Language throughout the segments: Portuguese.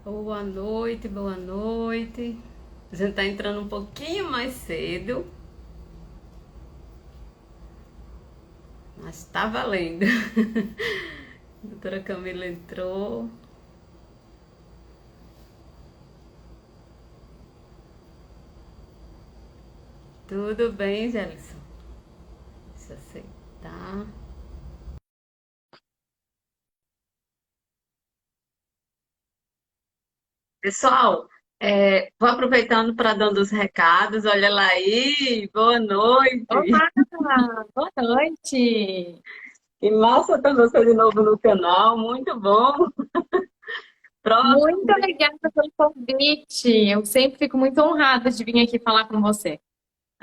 Boa noite, boa noite. A gente tá entrando um pouquinho mais cedo, mas tá valendo. A doutora Camila entrou. Tudo bem, Gelson? Deixa eu aceitar. Pessoal, vou aproveitando para dando os recados. Olha lá aí, boa noite. Olá, boa noite. Que massa ter você de novo no canal, muito bom. Muito Próximo. obrigada pelo convite. Eu sempre fico muito honrada de vir aqui falar com você.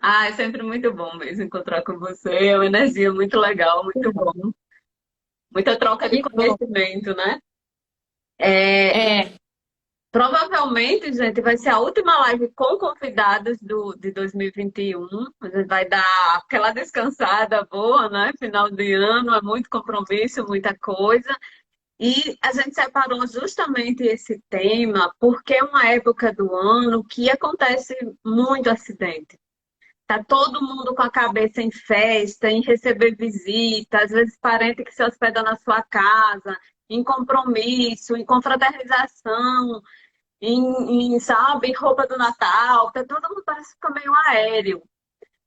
Ah, é sempre muito bom mesmo encontrar com você. É uma energia muito legal, muito bom. Muita troca de Que bom. conhecimento, né? É, É, provavelmente, gente, vai ser a última live com convidados de 2021. A gente vai dar aquela descansada boa, né? Final de ano, é muito compromisso, muita coisa. E a gente separou justamente esse tema porque é uma época do ano que acontece muito acidente. Tá todo mundo com a cabeça em festa, em receber visita, às vezes parente que se hospeda na sua casa, em compromisso, em confraternização, sabe, roupa do Natal, tá todo mundo parece que fica meio aéreo.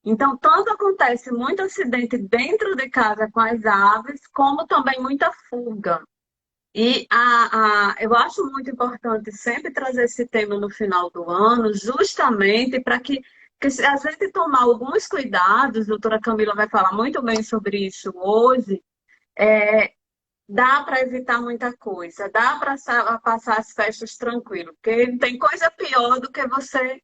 Então, tanto acontece muito acidente dentro de casa com as aves, como também muita fuga. E eu acho muito importante sempre trazer esse tema no final do ano, justamente para que se a gente tomar alguns cuidados, a doutora Camila vai falar muito bem sobre isso hoje, é, dá para evitar muita coisa, dá para passar as festas tranquilo, porque não tem coisa pior do que você,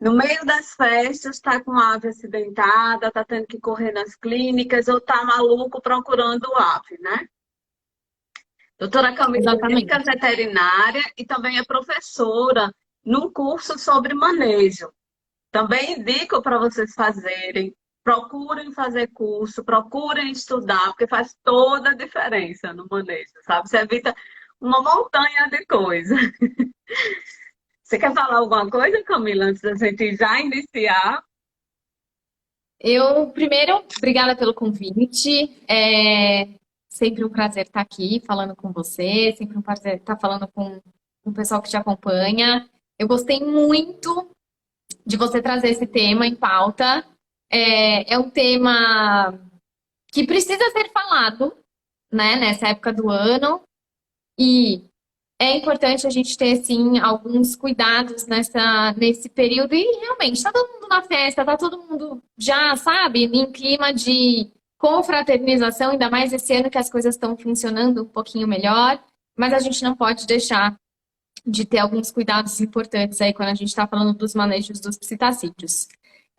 no meio das festas, estar com a ave acidentada, tá tendo que correr nas clínicas ou tá maluco procurando ave, né? Doutora Camila é médica exatamente. veterinária e também é professora num curso sobre manejo. Também indico para vocês fazerem. Procurem fazer curso, procurem estudar, porque faz toda a diferença no manejo, sabe? Você evita uma montanha de coisa. Você quer falar alguma coisa, Camila, antes da gente já iniciar? Eu, primeiro, obrigada pelo convite. É sempre um prazer estar aqui falando com você, sempre um prazer estar falando com o pessoal que te acompanha. Eu gostei muito de você trazer esse tema em pauta. É um tema que precisa ser falado, né, nessa época do ano. E é importante a gente ter, sim, alguns cuidados nesse período. E realmente, tá todo mundo na festa, tá todo mundo já, sabe, em clima de confraternização, ainda mais esse ano que as coisas estão funcionando um pouquinho melhor. Mas a gente não pode deixar de ter alguns cuidados importantes aí quando a gente está falando dos manejos dos psitacídeos.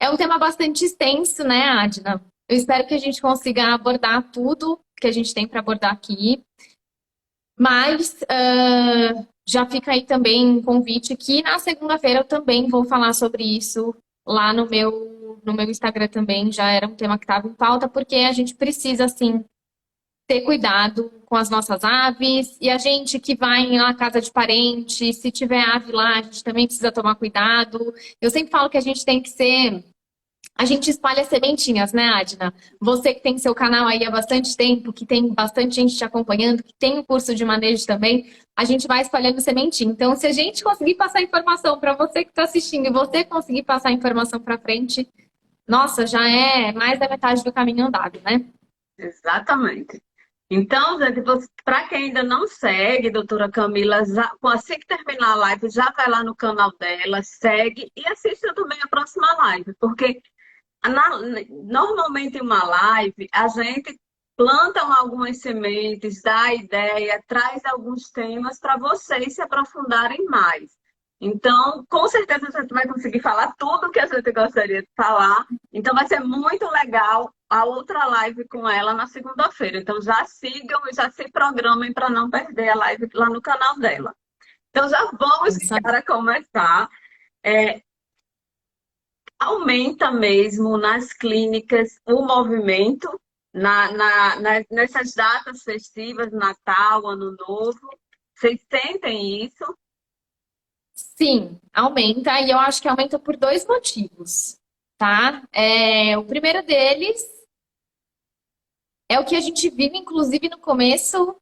É um tema bastante extenso, né, Adna? Eu espero que a gente consiga abordar tudo que a gente tem para abordar aqui. Mas já fica aí também um convite que na segunda-feira eu também vou falar sobre isso lá no meu Instagram também. Já era um tema que estava em pauta, porque a gente precisa, assim, ter cuidado com as nossas aves. E a gente que vai na casa de parente, se tiver ave lá, a gente também precisa tomar cuidado. Eu sempre falo que a gente tem que ser, a gente espalha sementinhas, né, Adna? Você que tem seu canal aí há bastante tempo, que tem bastante gente te acompanhando, que tem o curso de manejo também, a gente vai espalhando sementinha. Então, se a gente conseguir passar informação para você que está assistindo e você conseguir passar informação para frente, nossa, já é mais da metade do caminho andado, né? Exatamente. Então, gente, para quem ainda não segue, doutora Camila, assim que terminar a live, já vai lá no canal dela, segue e assista também a próxima live, porque Na- normalmente em uma live, a gente planta algumas sementes, dá ideia, traz alguns temas para vocês se aprofundarem mais. Então, com certeza a gente vai conseguir falar tudo que a gente gostaria de falar. Então, vai ser muito legal a outra live com ela na segunda-feira. Então, já sigam e já se programem para não perder a live lá no canal dela. Então, já vamos de Isso aí. cara começar. É, aumenta mesmo nas clínicas o movimento nessas datas festivas, Natal, Ano Novo. Vocês sentem isso? Sim, aumenta, e eu acho que aumenta por dois motivos, tá? O primeiro deles é o que a gente vive, inclusive, no começo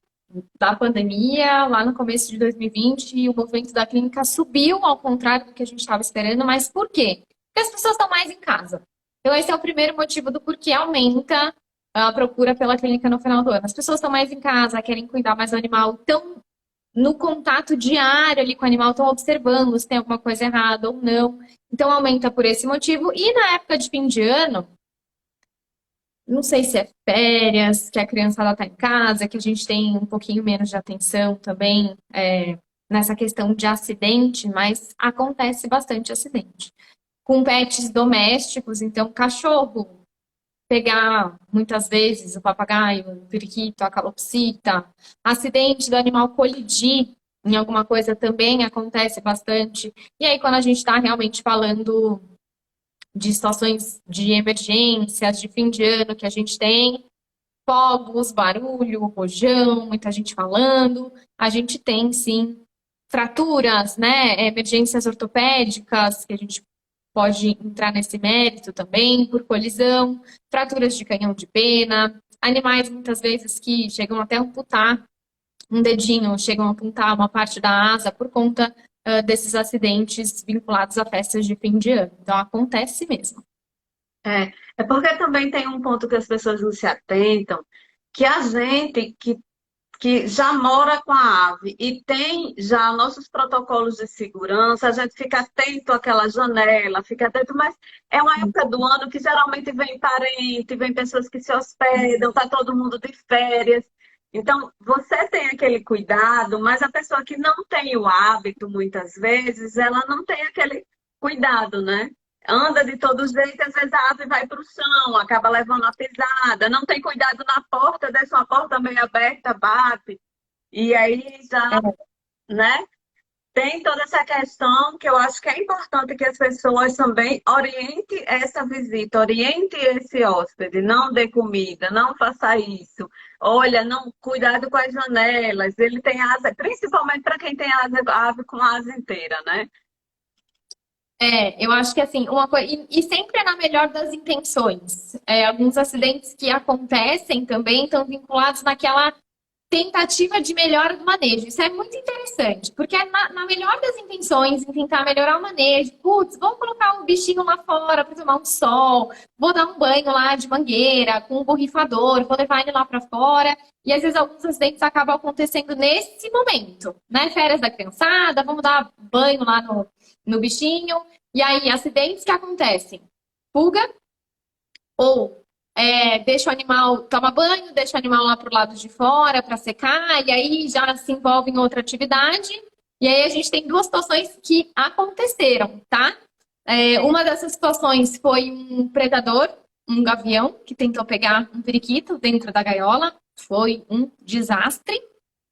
da pandemia, lá no começo de 2020, e o movimento da clínica subiu, ao contrário do que a gente estava esperando, mas por quê? Porque as pessoas estão mais em casa. Então, esse é o primeiro motivo do porquê aumenta a procura pela clínica no final do ano. As pessoas estão mais em casa, querem cuidar mais do animal, estão no contato diário ali com o animal, estão observando se tem alguma coisa errada ou não. Então, aumenta por esse motivo. E na época de fim de ano, não sei se é férias, que a criançada está em casa, que a gente tem um pouquinho menos de atenção também nessa questão de acidente, mas acontece bastante acidente. Com pets domésticos, então cachorro, pegar muitas vezes o papagaio, o periquito, a calopsita, acidente do animal colidir em alguma coisa também acontece bastante. E aí, quando a gente está realmente falando de situações de emergências, de fim de ano que a gente tem, fogos, barulho, rojão, muita gente falando. A gente tem, sim, fraturas, né? Emergências ortopédicas, que a gente pode entrar nesse mérito também, por colisão, fraturas de canhão de pena, animais muitas vezes que chegam até a amputar um dedinho, chegam a apontar uma parte da asa por conta desses acidentes vinculados a festas de fim de ano. Então, acontece mesmo. É porque também tem um ponto que as pessoas não se atentam, que a gente que já mora com a ave e tem já nossos protocolos de segurança, a gente fica atento àquela janela, fica atento, mas é uma época do ano que geralmente vem parente, vem pessoas que se hospedam, está todo mundo de férias. Então, você tem aquele cuidado, mas a pessoa que não tem o hábito, muitas vezes, ela não tem aquele cuidado, né? Anda de todo jeito, às vezes a ave vai para o chão, acaba levando a pisada, não tem cuidado na porta, deixa uma porta meio aberta, bate, e aí já, né? Tem toda essa questão que eu acho que é importante que as pessoas também orientem essa visita, oriente esse hóspede, não dê comida, não faça isso. Olha, não, cuidado com as janelas, ele tem asa, principalmente para quem tem asa, ave com asa inteira, né? Eu acho que assim, uma coisa. E sempre é na melhor das intenções. Alguns acidentes que acontecem também estão vinculados naquela tentativa de melhora do manejo. Isso é muito interessante, porque é na melhor das intenções, em tentar melhorar o manejo. Putz, vamos colocar um bichinho lá fora para tomar um sol, vou dar um banho lá de mangueira com um borrifador, vou levar ele lá para fora. E às vezes alguns acidentes acabam acontecendo nesse momento, né? Férias da criançada, vamos dar banho lá no bichinho. E aí, acidentes que acontecem. Fuga ou deixa o animal, toma banho, deixa o animal lá pro lado de fora para secar, e aí já se envolve em outra atividade. E aí a gente tem duas situações que aconteceram, tá? Uma dessas situações foi um predador, um gavião, que tentou pegar um periquito dentro da gaiola. Foi um desastre.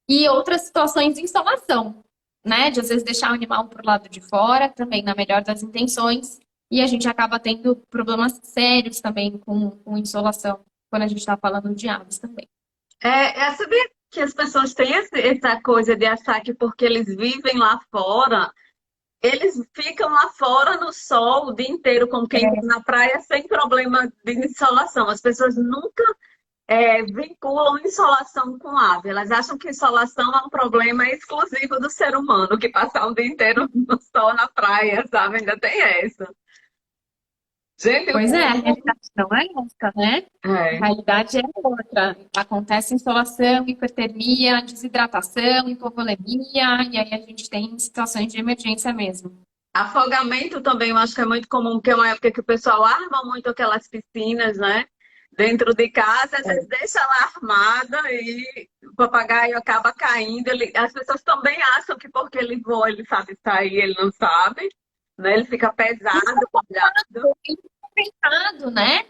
E outras situações de insolação, né? De às vezes deixar o animal pro lado de fora, também na melhor das intenções. E a gente acaba tendo problemas sérios também com insolação, quando a gente está falando de aves também. Saber que as pessoas têm essa coisa de achar que porque eles vivem lá fora, eles ficam lá fora no sol o dia inteiro, como quem está na praia, sem problema de insolação. As pessoas nunca vinculam insolação com ave. Elas acham que insolação é um problema exclusivo do ser humano, que passar o dia inteiro no sol na praia, sabe? Ainda tem essa. Gente, o Pois é, a povo. realidade não é essa, né? A É. realidade é outra. Acontece insolação, hipertermia, desidratação, hipovolemia, e aí a gente tem situações de emergência mesmo. Afogamento também eu acho que é muito comum, porque é uma época que o pessoal arma muito aquelas piscinas, né? Dentro de casa, às vezes deixa lá armada e o papagaio acaba caindo. As pessoas também acham que porque ele voa, ele sabe sair, ele não sabe, né? Ele fica pesado, molhado. Compensado, né?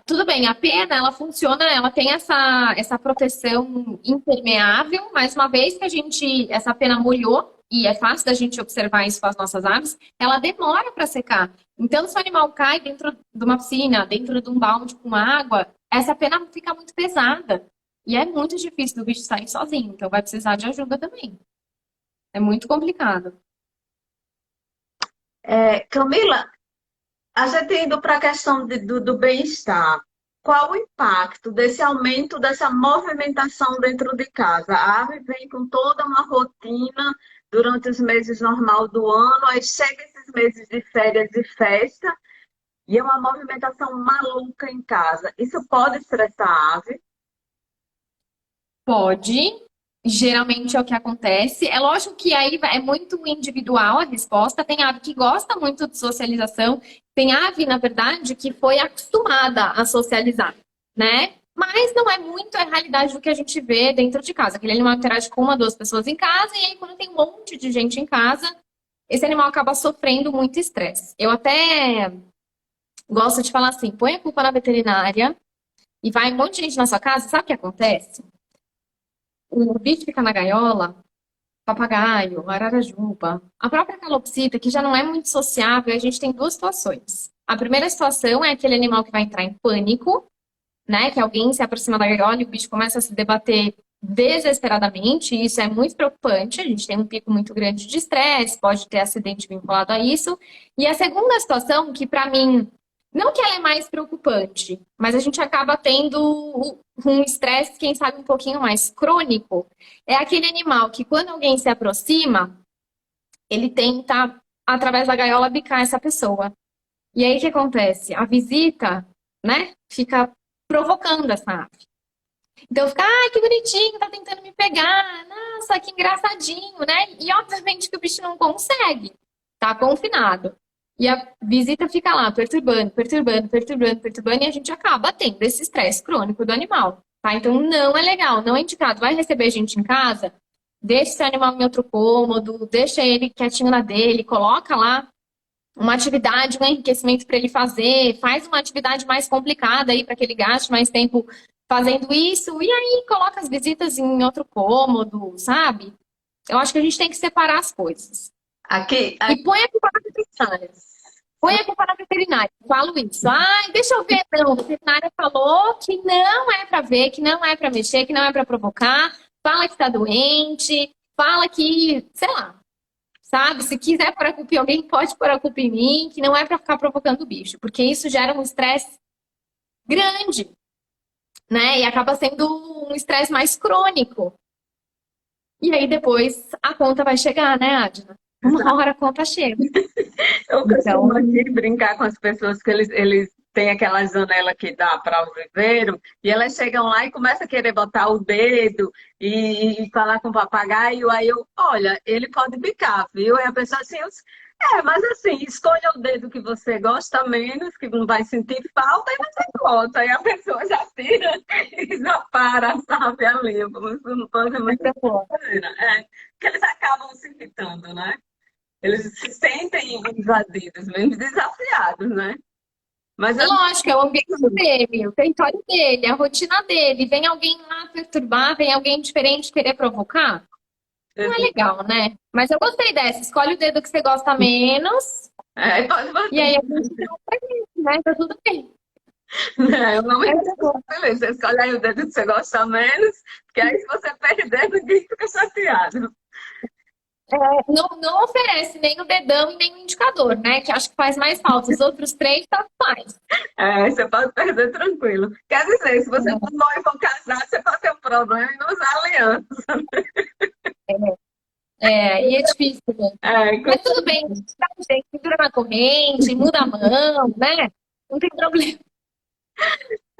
Tudo bem, a pena, ela funciona, ela tem essa proteção impermeável, mas uma vez que essa pena molhou, e é fácil da gente observar isso com as nossas aves, ela demora para secar. Então, se o animal cai dentro de uma piscina, dentro de um balde com água, essa pena fica muito pesada. E é muito difícil do bicho sair sozinho, então vai precisar de ajuda também. É muito complicado. Camila, a gente indo para a questão do bem-estar, qual o impacto desse aumento dessa movimentação dentro de casa? A ave vem com toda uma rotina durante os meses normal do ano, aí chega esses meses de férias e festa, e é uma movimentação maluca em casa. Isso pode estressar a ave? Pode, geralmente é o que acontece. É lógico que aí é muito individual a resposta. Tem ave que gosta muito de socialização, tem ave, na verdade, que foi acostumada a socializar, né? Mas não é muito a realidade do que a gente vê dentro de casa. Aquele animal interage com uma, duas pessoas em casa, e aí quando tem um monte de gente em casa, esse animal acaba sofrendo muito estresse. Eu até gosto de falar assim: põe a culpa na veterinária e vai um monte de gente na sua casa, sabe o que acontece? O bicho fica na gaiola, papagaio, ararajuba, a própria calopsita, que já não é muito sociável, a gente tem duas situações. A primeira situação é aquele animal que vai entrar em pânico, né? Que alguém se aproxima da gaiola e o bicho começa a se debater desesperadamente, e isso é muito preocupante. A gente tem um pico muito grande de estresse, pode ter acidente vinculado a isso. E a segunda situação, que para mim, não que ela é mais preocupante, mas a gente acaba tendo um estresse, quem sabe, um pouquinho mais crônico, é aquele animal que quando alguém se aproxima, ele tenta, através da gaiola, bicar essa pessoa. E aí o que acontece? A visita, né, fica provocando essa ave. Então fica, ai, que bonitinho, tá tentando me pegar, nossa, que engraçadinho, né? E obviamente que o bicho não consegue, tá confinado. E a visita fica lá, perturbando, perturbando, perturbando, perturbando, e a gente acaba tendo esse estresse crônico do animal, tá? Então não é legal, não é indicado. Vai receber gente em casa, deixa esse animal em outro cômodo, deixa ele quietinho na dele, coloca lá uma atividade, um enriquecimento para ele fazer, faz uma atividade mais complicada aí para que ele gaste mais tempo fazendo isso, e aí coloca as visitas em outro cômodo, sabe? Eu acho que a gente tem que separar as coisas. Aqui, E põe a culpa na veterinária. Põe a culpa na veterinária. Eu falo isso. Ai, deixa eu ver. Não, a veterinária falou que não é para ver, que não é para mexer, que não é para provocar. Fala que está doente, fala que, sei lá, sabe? Se quiser pôr a culpa em alguém, pode pôr a culpa em mim, que não é para ficar provocando o bicho, porque isso gera um estresse grande, né? E acaba sendo um estresse mais crônico. E aí depois a conta vai chegar, né, Adna? Uma hora a conta chega. eu costumo Então, aqui brincar com as pessoas que eles têm aquela janela que dá para o viveiro, e elas chegam lá e começam a querer botar o dedo e falar com o papagaio, aí eu, olha, ele pode bicar, viu? Aí a pessoa assim, mas assim, escolha o dedo que você gosta menos, que não vai sentir falta, e você bota. Aí a pessoa já tira e já para, sabe, ali, como se não fosse muito essa boa. bacana. Porque eles acabam se irritando, né? Eles se sentem invadidos, mesmo desafiados, né? Mas É eu lógico, é o ambiente dele, o território dele, a rotina dele. Vem alguém lá perturbar, vem alguém diferente querer provocar? Não é legal, né? Mas eu gostei dessa. Escolhe o dedo que você gosta menos, pode e bater. aí a gente vai, né? Tá tudo bem. Eu não me Essa é boa. beleza, você escolhe aí o dedo que você gosta menos, porque aí se você perder, ninguém fica chateado. Não, não oferece nem o dedão e nem o indicador, né? Que acho que faz mais falta. Os outros três, tá faz. Você pode perder tranquilo. Quer dizer, se você for noivo ou casar, você pode ter um problema em não usar aliança. E é difícil, né? É, Mas tudo bem, dá um jeito, segura na corrente, muda a mão, né? Não tem problema.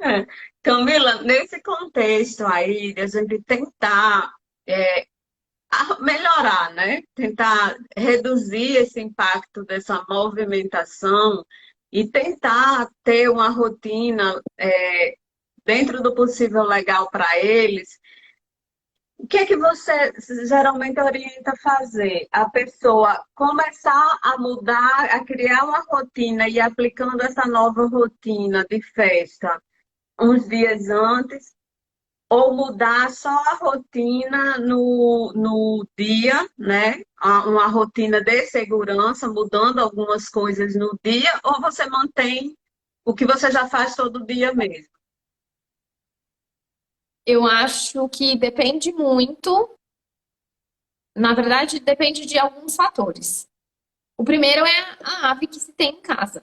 é. Camila, nesse contexto aí, de a gente tentar melhorar, né? Tentar reduzir esse impacto dessa movimentação e tentar ter uma rotina dentro do possível legal para eles. O que é que você geralmente orienta a fazer? A pessoa começar a mudar, a criar uma rotina e aplicando essa nova rotina de festa uns dias antes, ou mudar só a rotina no dia, né? Uma rotina de segurança, mudando algumas coisas no dia, ou você mantém o que você já faz todo dia mesmo? Eu acho que depende muito, na verdade, depende de alguns fatores. O primeiro é a ave que se tem em casa.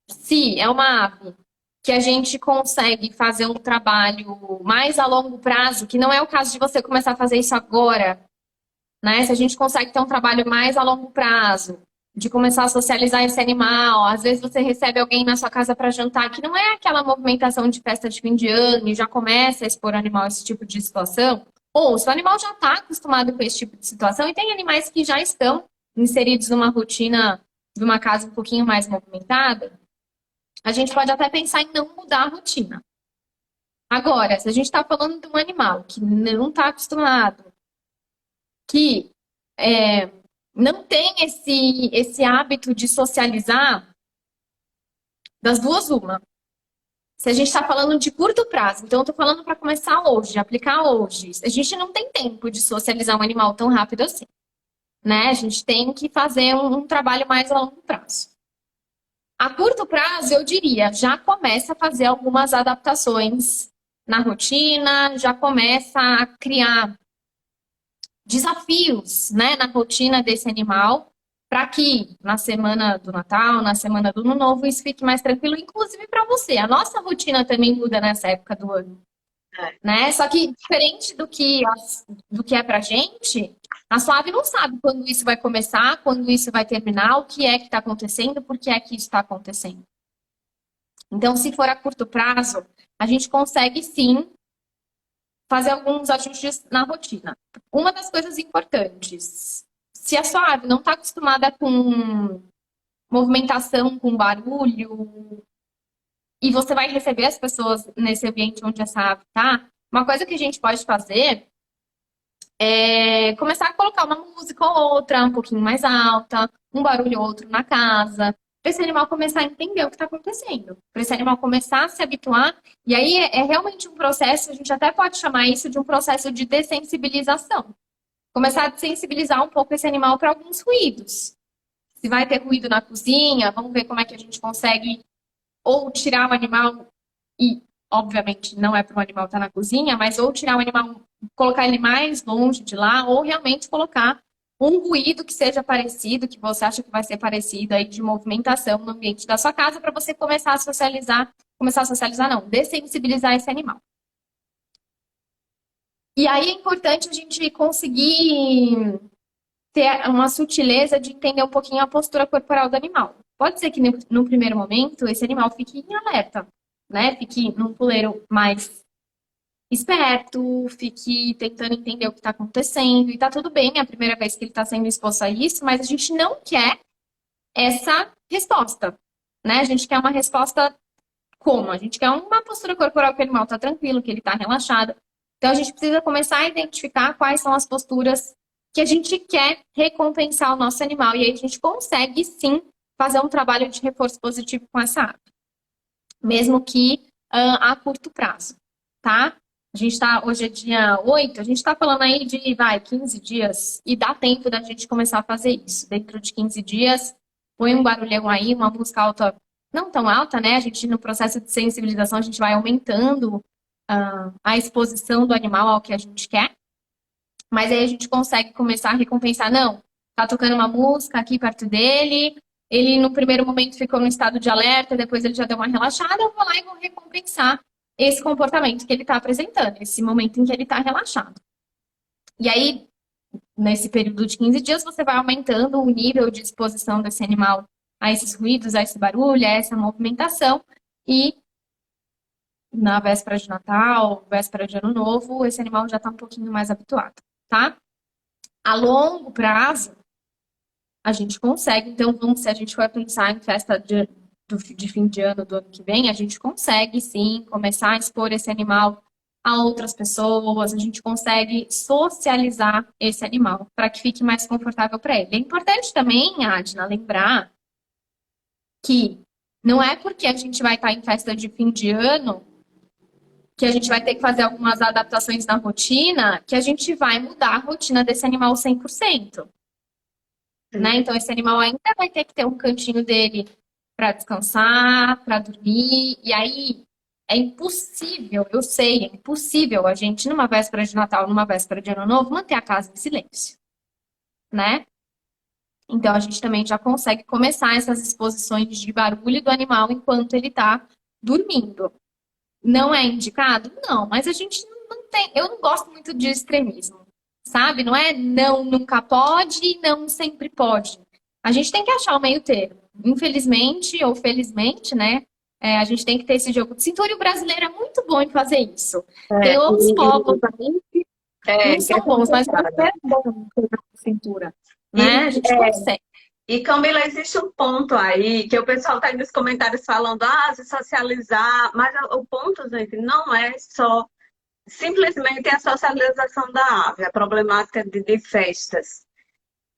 Se é uma ave que a gente consegue fazer um trabalho mais a longo prazo, que não é o caso de você começar a fazer isso agora, né? Se a gente consegue ter um trabalho mais a longo prazo, de começar a socializar esse animal, às vezes você recebe alguém na sua casa para jantar, que não é aquela movimentação de festa de fim de ano e já começa a expor o animal a esse tipo de situação, ou se o animal já está acostumado com esse tipo de situação, e tem animais que já estão inseridos numa rotina de uma casa um pouquinho mais movimentada, a gente pode até pensar em não mudar a rotina. Agora, se a gente está falando de um animal que não está acostumado, que não tem esse hábito de socializar, das duas, uma. Se a gente está falando de curto prazo, então eu estou falando para começar hoje, aplicar hoje. A gente não tem tempo de socializar um animal tão rápido assim, né? A gente tem que fazer um trabalho mais a longo prazo. A curto prazo, eu diria, já começa a fazer algumas adaptações na rotina, já começa a criar desafios, né, na rotina desse animal, para que na semana do Natal, na semana do Ano Novo, isso fique mais tranquilo, inclusive para você. A nossa rotina também muda nessa época do ano, né? Só que diferente do que é pra gente, a sua ave não sabe quando isso vai começar, quando isso vai terminar, o que é que está acontecendo, por que é que isso está acontecendo. Então, se for a curto prazo, a gente consegue sim fazer alguns ajustes na rotina. Uma das coisas importantes, se a sua ave não está acostumada com movimentação, com barulho, e você vai receber as pessoas nesse ambiente onde essa ave está, uma coisa que a gente pode fazer é começar a colocar uma música ou outra, um pouquinho mais alta, um barulho ou outro na casa, para esse animal começar a entender o que está acontecendo, para esse animal começar a se habituar. E aí é realmente um processo, a gente até pode chamar isso de um processo de dessensibilização. Começar a desensibilizar um pouco esse animal para alguns ruídos. Se vai ter ruído na cozinha, vamos ver como é que a gente consegue ou tirar o animal, e obviamente não é para o animal estar na cozinha, mas ou tirar o animal, colocar ele mais longe de lá, ou realmente colocar um ruído que seja parecido, que você acha que vai ser parecido aí de movimentação no ambiente da sua casa, para você começar a socializar não, dessensibilizar esse animal. E aí é importante a gente conseguir ter uma sutileza de entender um pouquinho a postura corporal do animal. Pode ser que no primeiro momento esse animal fique em alerta, né? Fique num puleiro mais esperto, fique tentando entender o que está acontecendo. E tá tudo bem, é a primeira vez que ele está sendo exposto a isso, mas a gente não quer essa resposta, né? A gente quer uma resposta como? A gente quer uma postura corporal que o animal está tranquilo, que ele está relaxado. Então a gente precisa começar a identificar quais são as posturas que a gente quer recompensar o nosso animal. E aí a gente consegue sim fazer um trabalho de reforço positivo com essa ave, mesmo que a curto prazo, tá? A gente está, hoje é dia 8, a gente está falando aí de, 15 dias, e dá tempo da gente começar a fazer isso. Dentro de 15 dias, põe um barulhão aí, uma música alta, não tão alta, né? A gente, no processo de sensibilização, a gente vai aumentando a exposição do animal ao que a gente quer, mas aí a gente consegue começar a recompensar, não, tá tocando uma música aqui perto dele, ele no primeiro momento ficou no estado de alerta, depois ele já deu uma relaxada, eu vou lá e vou recompensar esse comportamento que ele está apresentando, esse momento em que ele está relaxado. E aí, nesse período de 15 dias, você vai aumentando o nível de exposição desse animal a esses ruídos, a esse barulho, a essa movimentação, e na véspera de Natal, véspera de Ano Novo, esse animal já está um pouquinho mais habituado, tá? A longo prazo, a gente consegue, então, se a gente for pensar em festa de fim de ano do ano que vem, a gente consegue sim começar a expor esse animal a outras pessoas, a gente consegue socializar esse animal para que fique mais confortável para ele. É importante também, Adna, lembrar que não é porque a gente vai estar em festa de fim de ano que a gente vai ter que fazer algumas adaptações na rotina, que a gente vai mudar a rotina desse animal 100%. Né? Então, esse animal ainda vai ter que ter um cantinho dele para descansar, para dormir. E aí, é impossível, eu sei, é impossível a gente, numa véspera de Natal, numa véspera de Ano Novo, manter a casa em silêncio. Né? Então, a gente também já consegue começar essas exposições de barulho do animal enquanto ele está dormindo. Não é indicado? Não, mas a gente não tem. Eu não gosto muito de extremismo, sabe? Não é não, nunca pode e não sempre pode. A gente tem que achar o meio termo. Infelizmente ou felizmente, né? A gente tem que ter esse jogo de cintura e o brasileiro é muito bom em fazer isso. Tem outros povos aí que não Que é são bons, mas o complicado. brasileiro é bom em jogo de cintura, E, né? A gente consegue. e Camila, existe um ponto aí que o pessoal está aí nos comentários falando, se socializar, mas o ponto, gente, não é só simplesmente a socialização da ave, a problemática de festas.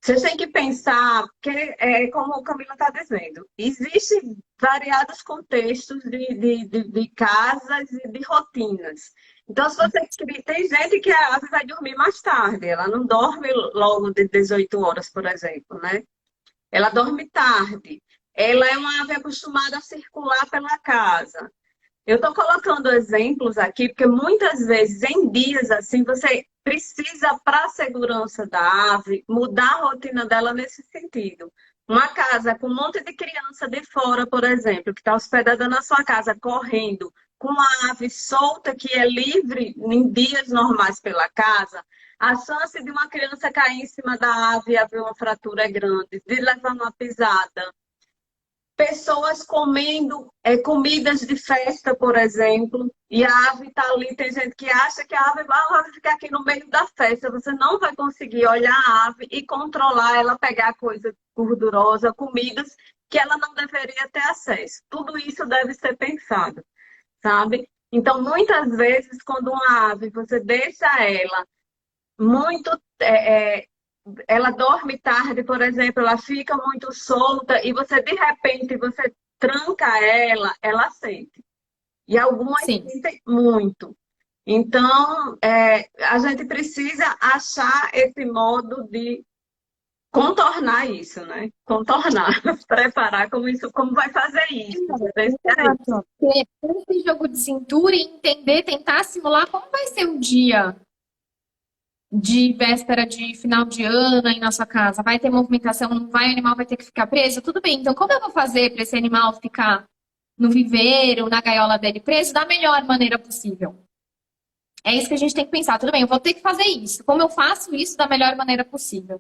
Vocês têm que pensar, que é como o Camila está dizendo, existem variados contextos de casas e de rotinas. Então, se você tem gente que a ave vai dormir mais tarde, ela não dorme logo de 18 horas, por exemplo, né? Ela dorme tarde. Ela é uma ave acostumada a circular pela casa. Eu estou colocando exemplos aqui, porque muitas vezes, em dias assim, você precisa, para a segurança da ave, mudar a rotina dela nesse sentido. Uma casa com um monte de criança de fora, por exemplo, que está hospedada na sua casa, correndo, com uma ave solta que é livre em dias normais pela casa, a chance de uma criança cair em cima da ave e haver uma fratura é grande, de levar uma pisada. Pessoas comendo comidas de festa, por exemplo, e a ave está ali. Tem gente que acha que a ave vai ficar aqui no meio da festa. Você não vai conseguir olhar a ave e controlar ela, pegar coisa gordurosa, comidas que ela não deveria ter acesso. Tudo isso deve ser pensado, sabe? Então, muitas vezes, quando uma ave, você deixa ela muito ela dorme tarde, por exemplo, ela fica muito solta e você, de repente, você tranca ela, ela sente. E algumas Sim. sentem muito. Então, a gente precisa achar esse modo de contornar isso, né? Contornar, preparar como isso, como vai fazer isso. Exato. Ter esse jogo de cintura e entender, tentar simular como vai ser um dia de véspera de final de ano aí na sua casa. Vai ter movimentação, não vai, o animal vai ter que ficar preso? Tudo bem. Então, como eu vou fazer para esse animal ficar no viveiro, na gaiola dele preso, da melhor maneira possível? É isso que a gente tem que pensar. Tudo bem, eu vou ter que fazer isso. Como eu faço isso da melhor maneira possível?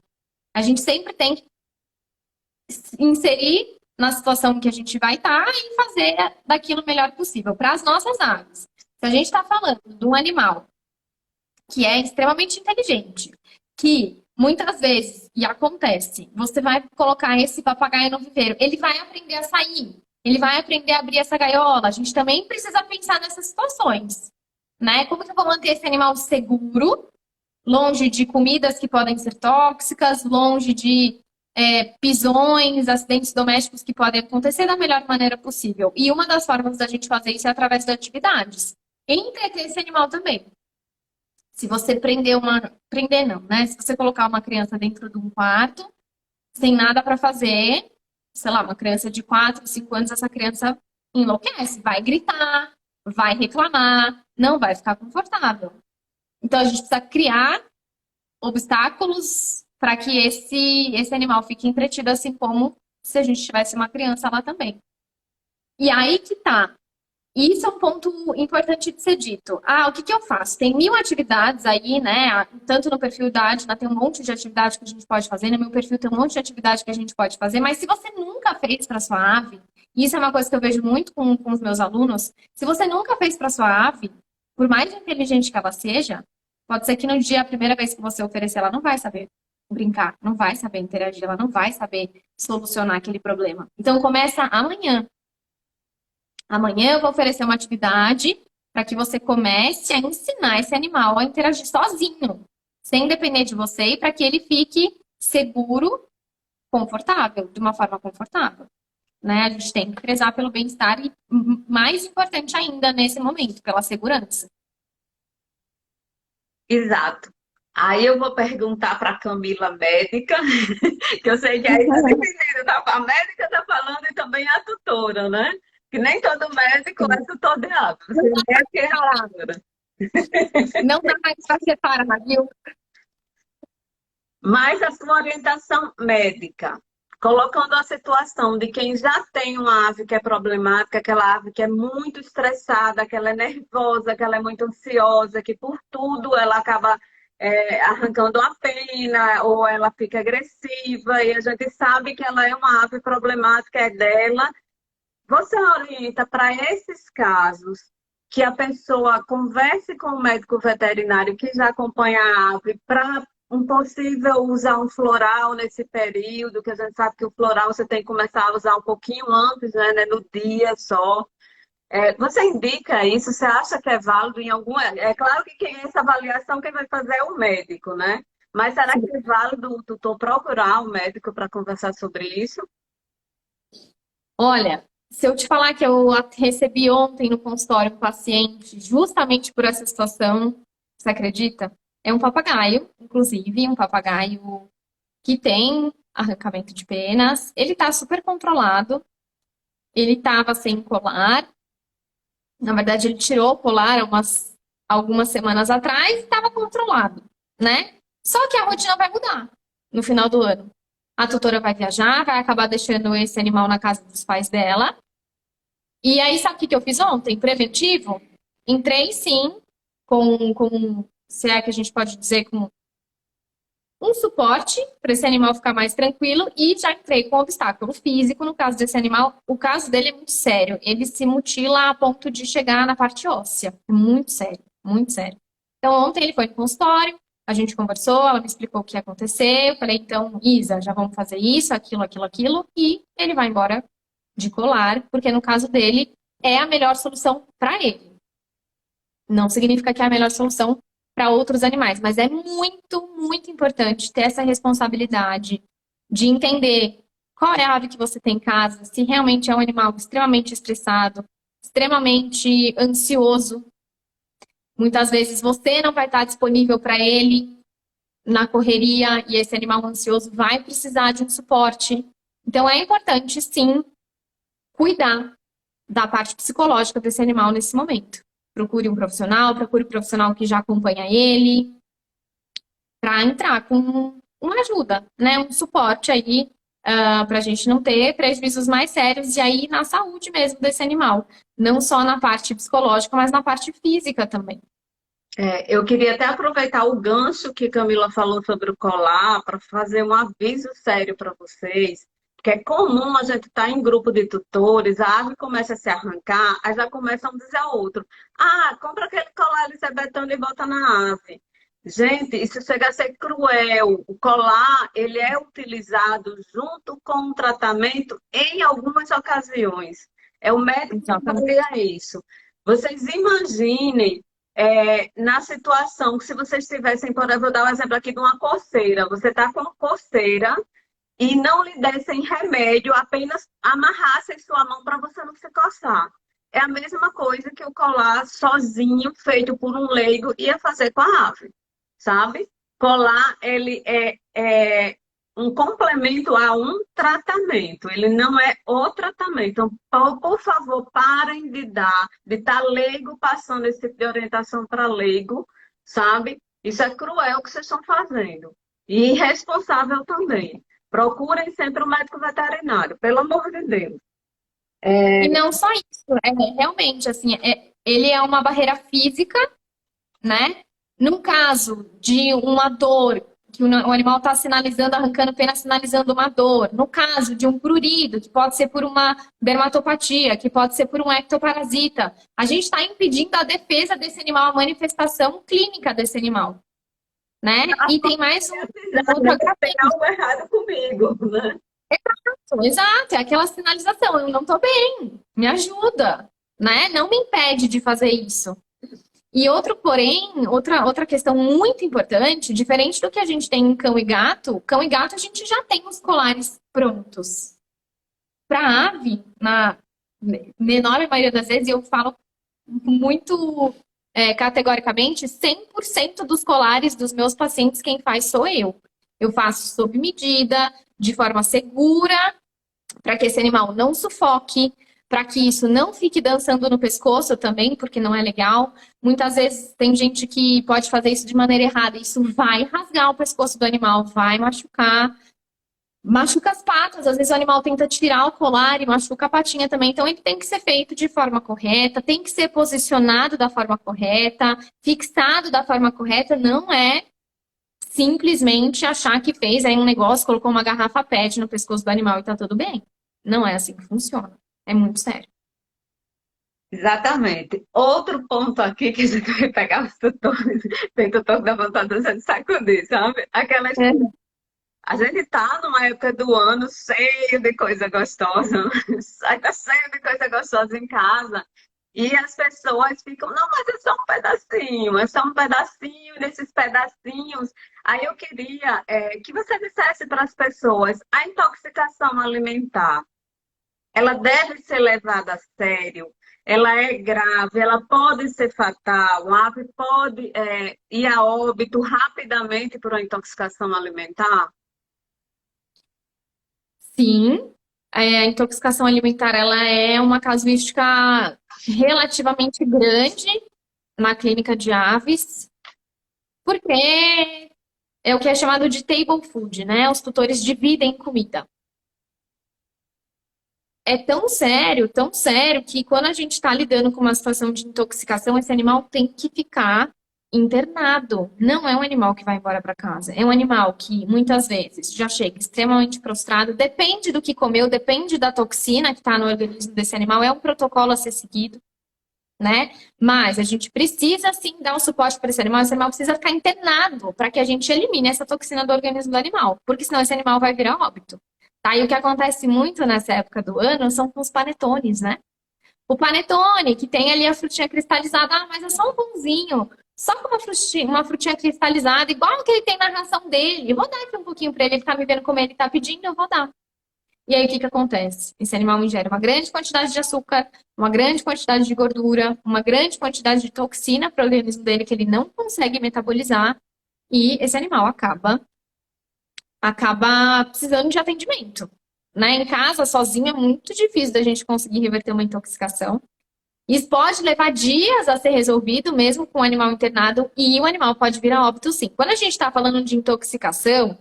A gente sempre tem que se inserir na situação que a gente vai estar e fazer daquilo o melhor possível para as nossas aves. Se a gente está falando de um animal que é extremamente inteligente, que muitas vezes, e acontece, você vai colocar esse papagaio no viveiro, ele vai aprender a sair, ele vai aprender a abrir essa gaiola. A gente também precisa pensar nessas situações, né? Como que eu vou manter esse animal seguro, longe de comidas que podem ser tóxicas, longe de pisões, acidentes domésticos que podem acontecer da melhor maneira possível. E uma das formas da gente fazer isso é através de atividades. Entreter esse animal também. Se você prender uma. Prender não, né? Se você colocar uma criança dentro de um quarto, sem nada para fazer, sei lá, uma criança de 4, 5 anos, essa criança enlouquece, vai gritar, vai reclamar, não vai ficar confortável. Então a gente precisa criar obstáculos para que esse animal fique entretido, assim como se a gente tivesse uma criança lá também. E aí que tá. Isso é um ponto importante de ser dito. O que que eu faço? Tem 1000 atividades aí, né? Tanto no perfil da Adna tem um monte de atividade que a gente pode fazer, no meu perfil tem um monte de atividade que a gente pode fazer, mas se você nunca fez para sua ave, e isso é uma coisa que eu vejo muito com os meus alunos, se você nunca fez para sua ave, por mais inteligente que ela seja, pode ser que no dia, a primeira vez que você oferecer, ela não vai saber brincar, não vai saber interagir, ela não vai saber solucionar aquele problema. Então começa amanhã. Amanhã eu vou oferecer uma atividade para que você comece a ensinar esse animal a interagir sozinho, sem depender de você, e para que ele fique seguro, confortável, de uma forma confortável. Né? A gente tem que prezar pelo bem-estar e, mais importante ainda nesse momento, pela segurança. Exato. Aí eu vou perguntar para a Camila médica, que eu sei que aí está dividindo, a médica está falando e também a tutora, né? Que nem todo médico é tutor de aves. Você é médica e tutora. Não dá mais para separar, viu? Mas a sua orientação médica, colocando a situação de quem já tem uma ave que é problemática, aquela ave que é muito estressada, que ela é nervosa, que ela é muito ansiosa, que por tudo ela acaba arrancando a pena ou ela fica agressiva e a gente sabe que ela é uma ave problemática, é dela. Você orienta para esses casos que a pessoa converse com o médico veterinário que já acompanha a ave para um possível usar um floral nesse período, que a gente sabe que o floral você tem que começar a usar um pouquinho antes, né, no dia só. Você indica isso? Você acha que é válido em algum... É claro que essa avaliação quem vai fazer é o médico, né? Mas será que é válido o tutor procurar um médico para conversar sobre isso? Olha, se eu te falar que eu recebi ontem no consultório um paciente justamente por essa situação, você acredita? É um papagaio, inclusive, um papagaio que tem arrancamento de penas. Ele tá super controlado. Ele tava sem colar. Na verdade, ele tirou o colar algumas semanas atrás e estava controlado, né? Só que a rotina vai mudar no final do ano. A tutora vai viajar, vai acabar deixando esse animal na casa dos pais dela. E aí, sabe o que eu fiz ontem? Preventivo? Entrei sim se é que a gente pode dizer, com um suporte para esse animal ficar mais tranquilo e já entrei com obstáculo físico. No caso desse animal, o caso dele é muito sério. Ele se mutila a ponto de chegar na parte óssea. É muito sério, muito sério. Então, ontem ele foi no consultório, a gente conversou, ela me explicou o que ia acontecer. Eu falei, então, Isa, já vamos fazer isso, aquilo, aquilo, aquilo. E ele vai embora de colar, porque no caso dele é a melhor solução para ele. Não significa que é a melhor solução para outros animais, mas é muito, muito importante ter essa responsabilidade de entender qual é a ave que você tem em casa, se realmente é um animal extremamente estressado, extremamente ansioso. Muitas vezes você não vai estar disponível para ele na correria e esse animal ansioso vai precisar de um suporte. Então é importante, sim, cuidar da parte psicológica desse animal nesse momento. Procure um profissional que já acompanha ele, para entrar com uma ajuda, né? Um suporte aí, para a gente não ter prejuízos mais sérios e aí na saúde mesmo desse animal. Não só na parte psicológica, mas na parte física também. Eu queria até aproveitar o gancho que Camila falou sobre o colar para fazer um aviso sério para vocês, que é comum a gente estar em grupo de tutores, a ave começa a se arrancar, aí já começam a dizer ao outro, compra aquele colar de sebetona e bota na ave. Gente, isso chega a ser cruel. O colar, ele é utilizado junto com o tratamento em algumas ocasiões. É o médico que Exatamente. avalia isso. Vocês imaginem na situação que se vocês tivessem, por exemplo, vou dar um exemplo aqui de uma coceira. Você está com coceira e não lhe dessem remédio, apenas amarrassem sua mão para você não se coçar. É a mesma coisa que o colar sozinho, feito por um leigo, ia fazer com a ave, sabe? Colar, ele é um complemento a um tratamento, ele não é o tratamento. Então, por favor, parem de estar leigo passando esse tipo de orientação para leigo, sabe? Isso é cruel o que vocês estão fazendo. E irresponsável também. Procurem sempre o médico veterinário, pelo amor de Deus. E não só isso, realmente, assim, ele é uma barreira física, né? No caso de uma dor, que o animal está sinalizando, arrancando pena, sinalizando uma dor. No caso de um prurido, que pode ser por uma dermatopatia, que pode ser por um ectoparasita, a gente está impedindo a defesa desse animal, a manifestação clínica desse animal, né? E tem mais um outro Tem agravante. algo errado comigo, né? Exato, é aquela sinalização, eu não estou bem, me ajuda, né? Não me impede de fazer isso. E outro, porém, outra questão muito importante, diferente do que a gente tem em cão e gato a gente já tem os colares prontos. Para ave, na menor maioria das vezes, eu falo muito categoricamente, 100% dos colares dos meus pacientes quem faz sou eu. Eu faço sob medida, de forma segura, para que esse animal não sufoque, para que isso não fique dançando no pescoço também, porque não é legal. Muitas vezes tem gente que pode fazer isso de maneira errada. Isso vai rasgar o pescoço do animal, vai machucar. Machuca as patas, às vezes o animal tenta tirar o colar e machuca a patinha também. Então ele tem que ser feito de forma correta, tem que ser posicionado da forma correta, fixado da forma correta. Não é simplesmente achar que fez aí um negócio, colocou uma garrafa PET no pescoço do animal e tá tudo bem. Não é assim que funciona. É muito sério. Exatamente. Outro ponto aqui que a gente vai pegar os tutores, tem tutor que dá vontade de você de sacudir, sabe? Aquelas. É. A gente tá numa época do ano cheio de coisa gostosa, tá cheio de coisa gostosa em casa. E as pessoas ficam, não, mas é só um pedacinho, é só um pedacinho desses pedacinhos. Aí eu queria que você dissesse para as pessoas, a intoxicação alimentar, ela deve ser levada a sério, ela é grave, ela pode ser fatal, a ave pode ir a óbito rapidamente por uma intoxicação alimentar? Sim, a intoxicação alimentar ela é uma casuística relativamente grande na clínica de aves, porque é o que é chamado de table food, né? Os tutores dividem comida. É tão sério, que quando a gente está lidando com uma situação de intoxicação, esse animal tem que ficar internado. Não é um animal que vai embora para casa. É um animal que muitas vezes já chega extremamente prostrado. Depende do que comeu, depende da toxina que está no organismo desse animal. É um protocolo a ser seguido, né? Mas a gente precisa sim dar um suporte para esse animal. Esse animal precisa ficar internado para que a gente elimine essa toxina do organismo do animal, porque senão esse animal vai virar óbito. Tá? E o que acontece muito nessa época do ano são com os panetones, né? O panetone, que tem ali a frutinha cristalizada, ah, mas é só um pãozinho, só com uma frutinha cristalizada, igual que ele tem na ração dele. Eu vou dar aqui um pouquinho para ele, ele tá me vendo comer, ele tá pedindo, eu vou dar. E aí, o que que acontece? Esse animal ingere uma grande quantidade de açúcar, uma grande quantidade de gordura, uma grande quantidade de toxina para o organismo dele que ele não consegue metabolizar, e esse animal acaba precisando de atendimento. Né? Em casa, sozinho, é muito difícil da gente conseguir reverter uma intoxicação. Isso pode levar dias a ser resolvido, mesmo com o animal internado, e o animal pode vir a óbito, sim. Quando a gente está falando de intoxicação,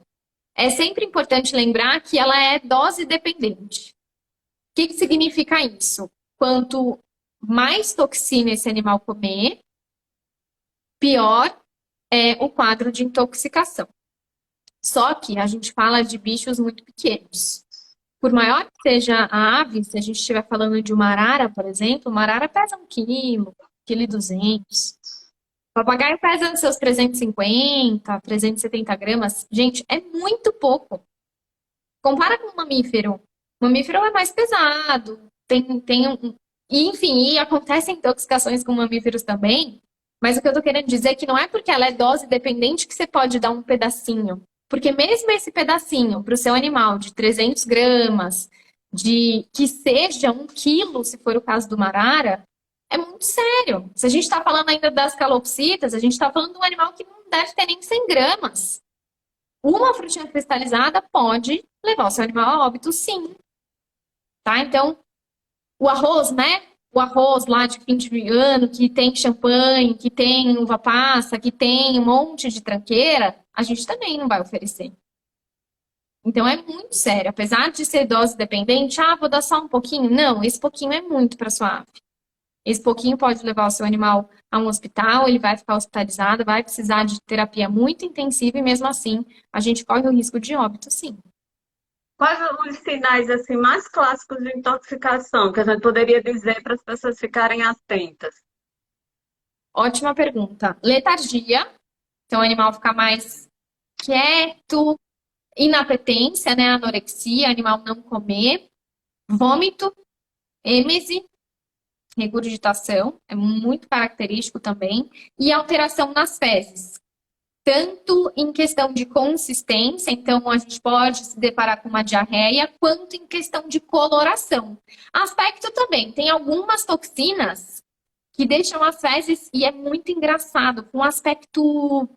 é sempre importante lembrar que ela é dose dependente. O que significa isso? Quanto mais toxina esse animal comer, pior é o quadro de intoxicação. Só que a gente fala de bichos muito pequenos. Por maior que seja a ave, se a gente estiver falando de uma arara, por exemplo, uma arara pesa 1 quilo, 1,2 kg. O papagaio pesa seus 350, 370 gramas. Gente, é muito pouco. Compara com um mamífero. O mamífero é mais pesado. Tem um... E, enfim, e acontecem intoxicações com mamíferos também. Mas o que eu tô querendo dizer é que não é porque ela é dose dependente que você pode dar um pedacinho. Porque mesmo esse pedacinho para o seu animal de 300 gramas, de que seja 1 quilo, se for o caso do marara, é muito sério. Se a gente está falando ainda das calopsitas, a gente está falando de um animal que não deve ter nem 100 gramas. Uma frutinha cristalizada pode levar o seu animal a óbito, sim. Tá? Então, o arroz, né? O arroz lá de fim de ano, que tem champanhe, que tem uva passa, que tem um monte de tranqueira, a gente também não vai oferecer. Então é muito sério. Apesar de ser dose dependente, ah, vou dar só um pouquinho. Não, esse pouquinho é muito para sua ave. Esse pouquinho pode levar o seu animal a um hospital, ele vai ficar hospitalizado, vai precisar de terapia muito intensiva e mesmo assim a gente corre o risco de óbito, sim. Quais os sinais assim mais clássicos de intoxicação que a gente poderia dizer para as pessoas ficarem atentas? Ótima pergunta. Letargia, então o animal fica mais quieto, inapetência, né? Anorexia, animal não comer, vômito, êmese, regurgitação, é muito característico também, e alteração nas fezes. Tanto em questão de consistência, então a gente pode se deparar com uma diarreia, quanto em questão de coloração. Aspecto também, tem algumas toxinas que deixam as fezes, e é muito engraçado, com um aspecto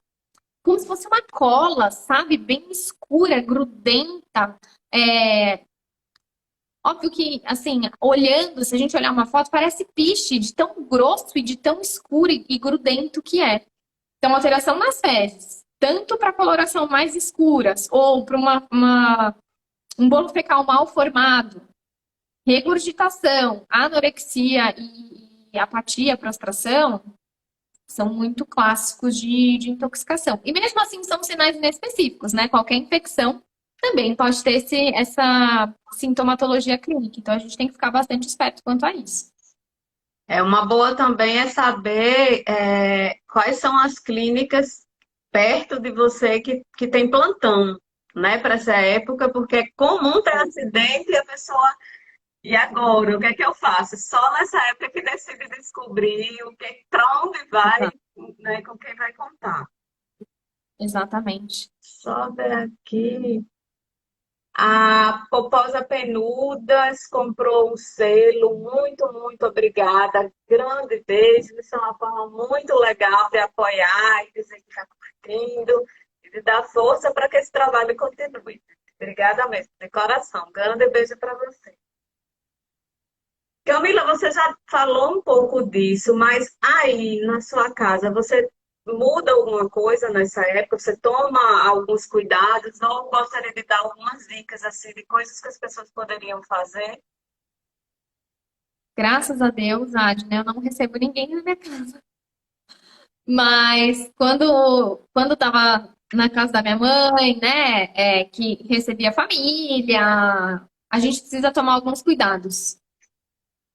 como se fosse uma cola, sabe? Bem escura, grudenta. Óbvio que, assim, olhando, se a gente olhar uma foto, parece piche de tão grosso e de tão escuro e grudento que é. Então, alteração nas fezes, tanto para coloração mais escuras ou para um bolo fecal mal formado, regurgitação, anorexia e apatia, prostração, são muito clássicos de intoxicação. E mesmo assim são sinais inespecíficos, né? Qualquer infecção também pode ter essa sintomatologia clínica. Então a gente tem que ficar bastante esperto quanto a isso. Uma boa também é saber quais são as clínicas perto de você que tem plantão, né, para essa época, porque é comum ter acidente e a pessoa. E agora, o que é que eu faço? Só nessa época que decide descobrir para onde vai, né, com quem vai contar. Exatamente. Só ver aqui. A Poposa Penudas comprou um selo. Muito, muito obrigada. Grande beijo. Isso é uma forma muito legal de apoiar e dizer que está curtindo e de dar força para que esse trabalho continue. Obrigada mesmo, de coração. Grande beijo para você. Camila, você já falou um pouco disso, mas aí na sua casa você muda alguma coisa nessa época? Você toma alguns cuidados ou gostaria de dar algumas dicas assim de coisas que as pessoas poderiam fazer? Graças a Deus, Adne, eu não recebo ninguém na minha casa. Mas quando estava na casa da minha mãe, né, que recebia a família, a gente precisa tomar alguns cuidados.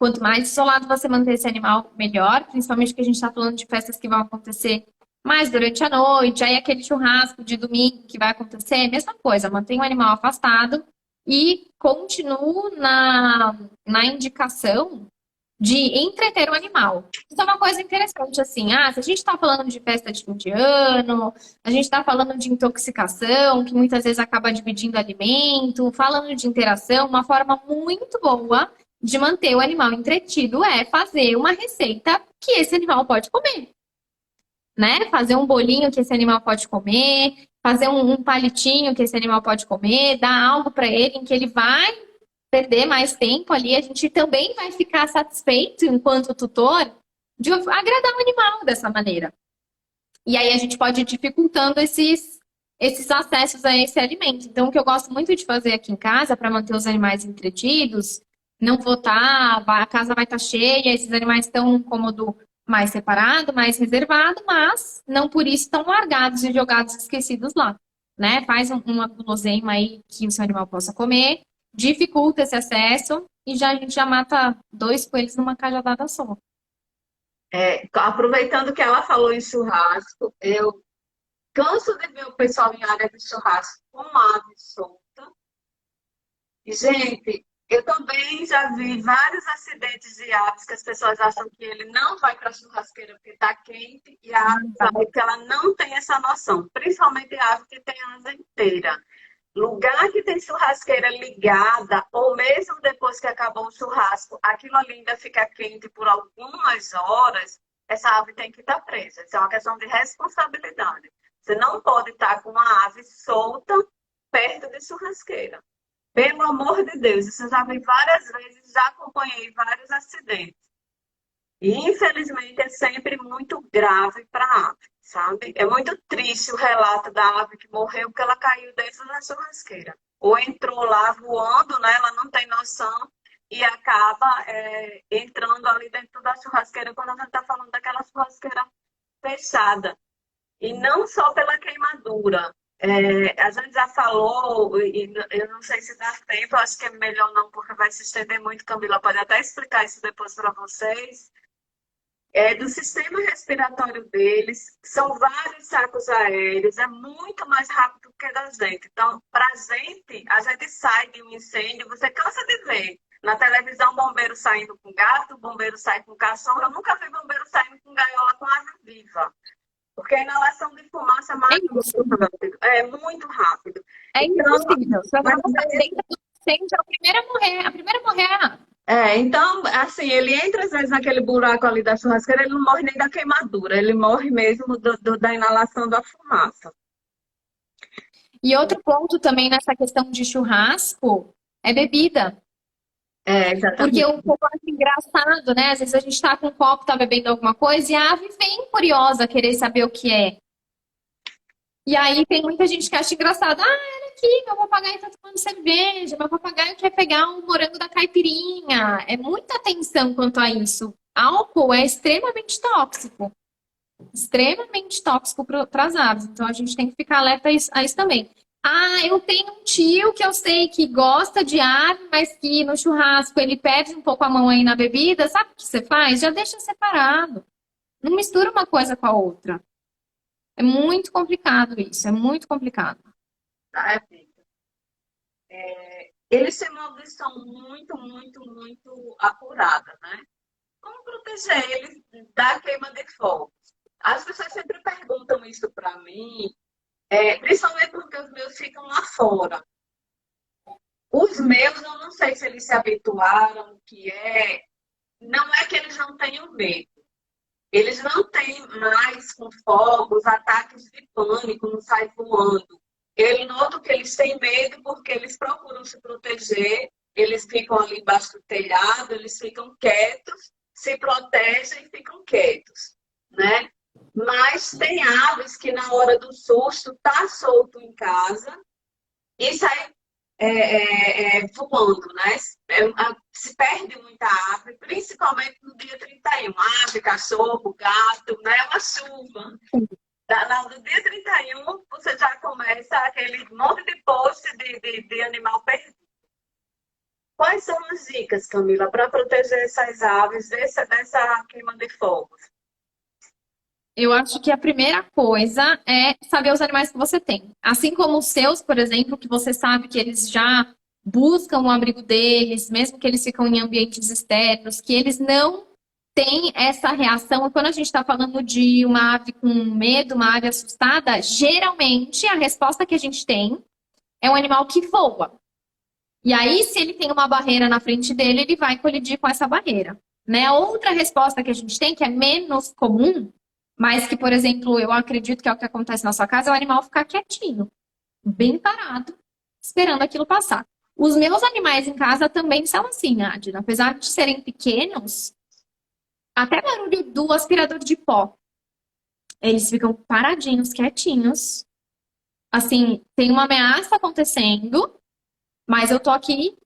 Quanto mais isolado você manter esse animal, melhor, principalmente que a gente está falando de festas que vão acontecer mais durante a noite, aí aquele churrasco de domingo que vai acontecer, mesma coisa, mantenha o animal afastado e continuo na indicação de entreter o animal. Isso é uma coisa interessante, assim, se a gente está falando de festa de fim de ano, a gente está falando de intoxicação, que muitas vezes acaba dividindo alimento, falando de interação, uma forma muito boa de manter o animal entretido é fazer uma receita que esse animal pode comer, né? Fazer um bolinho que esse animal pode comer, fazer um palitinho que esse animal pode comer, dar algo para ele em que ele vai perder mais tempo ali, a gente também vai ficar satisfeito enquanto tutor de agradar o animal dessa maneira. E aí a gente pode ir dificultando esses acessos a esse alimento. Então, o que eu gosto muito de fazer aqui em casa para manter os animais entretidos, não vou estar, a casa vai estar cheia, esses animais estão num cômodo mais separado, mais reservado, mas não por isso estão largados e jogados esquecidos lá, né? Faz uma guloseima aí que o seu animal possa comer, dificulta esse acesso e a gente já mata 2 coelhos numa cajadada só. Aproveitando que ela falou em churrasco, eu canso de ver o pessoal em área de churrasco com ave solta. E, gente, eu também já vi vários acidentes de aves que as pessoas acham que ele não vai para a churrasqueira porque está quente e a ave vai, que ela não tem essa noção, principalmente a ave que tem a asa inteira. Lugar que tem churrasqueira ligada, ou mesmo depois que acabou o churrasco, aquilo ali ainda fica quente por algumas horas, essa ave tem que estar presa. Isso é uma questão de responsabilidade. Você não pode estar com uma ave solta perto de churrasqueira. Pelo amor de Deus, isso eu já vi várias vezes, já acompanhei vários acidentes. E, infelizmente, é sempre muito grave para a ave, sabe? É muito triste o relato da ave que morreu porque ela caiu dentro da churrasqueira. Ou entrou lá voando, né? Ela não tem noção e acaba entrando ali dentro da churrasqueira quando a gente está falando daquela churrasqueira fechada. E não só pela queimadura. A gente já falou, e eu não sei se dá tempo, acho que é melhor não, porque vai se estender muito. Camila pode até explicar isso depois para vocês. Do sistema respiratório deles, são vários sacos aéreos, é muito mais rápido que da gente. Então, para a gente sai de um incêndio, você cansa de ver. Na televisão, bombeiro saindo com gato, bombeiro sai com cachorro. Eu nunca vi bombeiro saindo com gaiola com ave viva. Porque a inalação de fumaça mata muito rápido. É muito rápido. É Então, impossível. Se você está dentro do incêndio, a primeira a morrer. A primeira a morrer é a ave. então, assim, ele entra às vezes naquele buraco ali da churrasqueira, ele não morre nem da queimadura, ele morre mesmo da inalação da fumaça. E outro ponto também nessa questão de churrasco é bebida. É, Porque exatamente. o povo acha engraçado, né? Às vezes a gente tá com um copo, tá bebendo alguma coisa e a ave vem curiosa querer saber o que é. E aí tem muita gente que acha engraçado. Ah, olha aqui, meu papagaio tá tomando cerveja, meu papagaio quer pegar um morango da caipirinha. É muita atenção quanto a isso. Álcool é extremamente tóxico para as aves. Então a gente tem que ficar alerta a isso também. Ah, eu tenho um tio que eu sei que gosta de ave, mas que no churrasco ele perde um pouco a mão aí na bebida. Sabe o que você faz? Já deixa separado. Não mistura uma coisa com a outra. É muito complicado isso, é muito complicado. Tá, amiga? Eles têm uma visão muito, muito, muito apurada, né? Como proteger eles da queima de fogo? As pessoas sempre perguntam isso para mim, principalmente porque os meus ficam lá fora. Os meus, eu não sei se eles se habituaram, o que é. Não é que eles não tenham medo. Eles não têm mais com fogos, ataques de pânico, não sai voando. Eu noto que eles têm medo porque eles procuram se proteger, eles ficam ali embaixo do telhado, eles ficam quietos, se protegem e ficam quietos, né? Mas tem aves que na hora do susto tá solto em casa e sai voando, né? Se perde muita ave, principalmente no dia 31. Ave, cachorro, gato, né? Uma chuva. No dia 31, você já começa aquele monte de post de animal perdido. Quais são as dicas, Camila, para proteger essas aves dessa queima de fogos? Eu acho que a primeira coisa é saber os animais que você tem. Assim como os seus, por exemplo, que você sabe que eles já buscam o abrigo deles, mesmo que eles ficam em ambientes externos, que eles não têm essa reação. E quando a gente está falando de uma ave com medo, uma ave assustada, geralmente a resposta que a gente tem é um animal que voa. E aí, se ele tem uma barreira na frente dele, ele vai colidir com essa barreira. Né? Outra resposta que a gente tem, que é menos comum, mas que, por exemplo, eu acredito que é o que acontece na sua casa, é o animal ficar quietinho, bem parado, esperando aquilo passar. Os meus animais em casa também são assim, Adina. Apesar de serem pequenos, até barulho do aspirador de pó, eles ficam paradinhos, quietinhos. Assim, tem uma ameaça acontecendo, mas eu tô aqui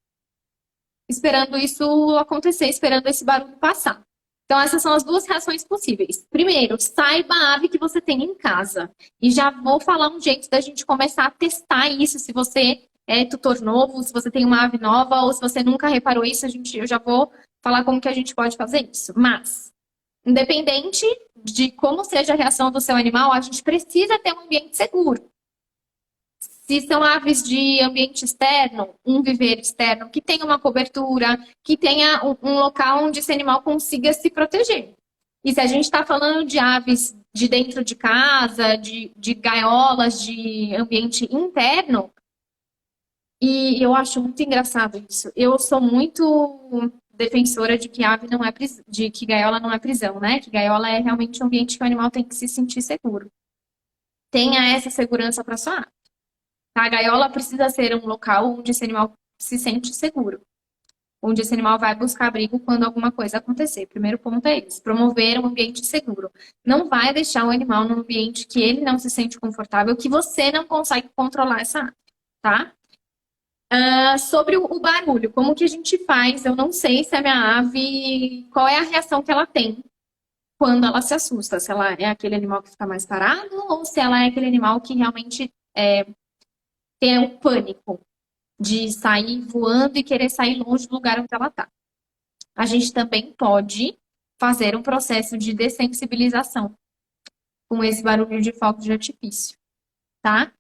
esperando isso acontecer, esperando esse barulho passar. Então, essas são as duas reações possíveis. Primeiro, saiba a ave que você tem em casa. E já vou falar um jeito da gente começar a testar isso. Se você é tutor novo, se você tem uma ave nova, ou se você nunca reparou isso, eu já vou falar como que a gente pode fazer isso. Mas, independente de como seja a reação do seu animal, a gente precisa ter um ambiente seguro. Se são aves de ambiente externo, um viveiro externo, que tenha uma cobertura, que tenha um local onde esse animal consiga se proteger. E se a gente está falando de aves de dentro de casa, de gaiolas, de ambiente interno, e eu acho muito engraçado isso. Eu sou muito defensora de que ave não é de que gaiola não é prisão, né? Que gaiola é realmente um ambiente que o animal tem que se sentir seguro. Tenha essa segurança para sua ave. A gaiola precisa ser um local onde esse animal se sente seguro, onde esse animal vai buscar abrigo quando alguma coisa acontecer. Primeiro ponto é esse, promover um ambiente seguro. Não vai deixar o animal num ambiente que ele não se sente confortável, que você não consegue controlar essa ave, tá? Sobre o barulho, como que a gente faz? Eu não sei se a minha ave, qual é a reação que ela tem quando ela se assusta. Se ela é aquele animal que fica mais parado ou se ela é aquele animal que realmente tem o pânico de sair voando e querer sair longe do lugar onde ela está. A gente também pode fazer um processo de dessensibilização com esse barulho de fogo de artifício, tá?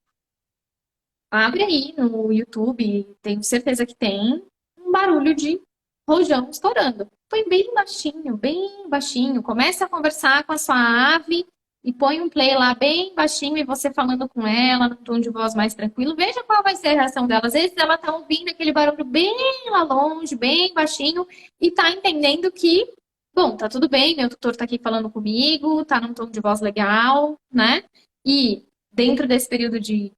Abre aí no YouTube, tenho certeza que tem um barulho de rojão estourando. Foi bem baixinho, bem baixinho. Começa a conversar com a sua ave e põe um play lá bem baixinho e você falando com ela, num tom de voz mais tranquilo. Veja qual vai ser a reação dela. Às vezes ela tá ouvindo aquele barulho bem lá longe, bem baixinho, e tá entendendo que, bom, tá tudo bem, meu tutor tá aqui falando comigo, tá num tom de voz legal, né? E dentro desse período de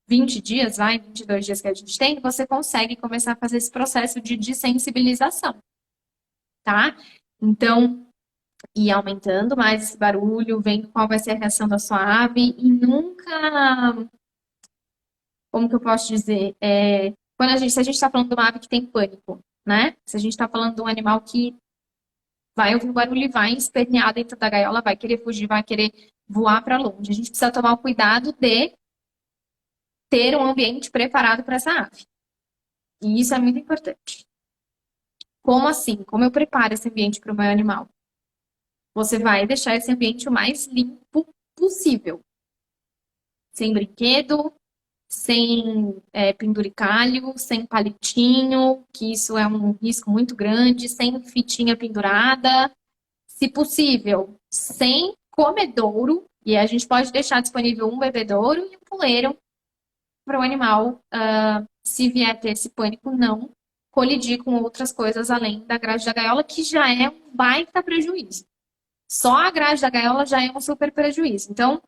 20 dias, 22 dias que a gente tem, você consegue começar a fazer esse processo de dessensibilização, tá? Então, ir aumentando mais esse barulho, vendo qual vai ser a reação da sua ave e nunca, como que eu posso dizer, se a gente está falando de uma ave que tem pânico, né? Se a gente está falando de um animal que vai ouvir o barulho e vai espernear dentro da gaiola, vai querer fugir, vai querer voar para longe. A gente precisa tomar o cuidado de ter um ambiente preparado para essa ave. E isso é muito importante. Como assim? Como eu preparo esse ambiente para o meu animal? Você vai deixar esse ambiente o mais limpo possível. Sem brinquedo, sem penduricalho, sem palitinho, que isso é um risco muito grande, sem fitinha pendurada. Se possível, sem comedouro, e a gente pode deixar disponível um bebedouro e um puleiro para o animal, se vier ter esse pânico, não colidir com outras coisas além da grade da gaiola, que já é um baita prejuízo. Só a grade da gaiola já é um super prejuízo. Então,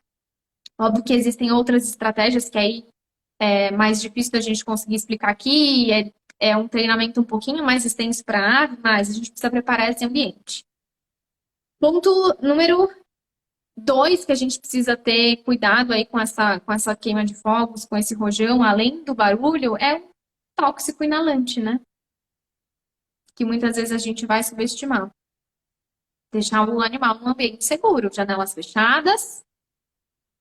óbvio que existem outras estratégias que aí é mais difícil da gente conseguir explicar aqui, é um treinamento um pouquinho mais extenso para a ave, mas a gente precisa preparar esse ambiente. Ponto número 2 que a gente precisa ter cuidado aí com essa queima de fogos, com esse rojão, além do barulho, é o tóxico inalante, né? Que muitas vezes a gente vai subestimar. Deixar o animal num ambiente seguro, janelas fechadas.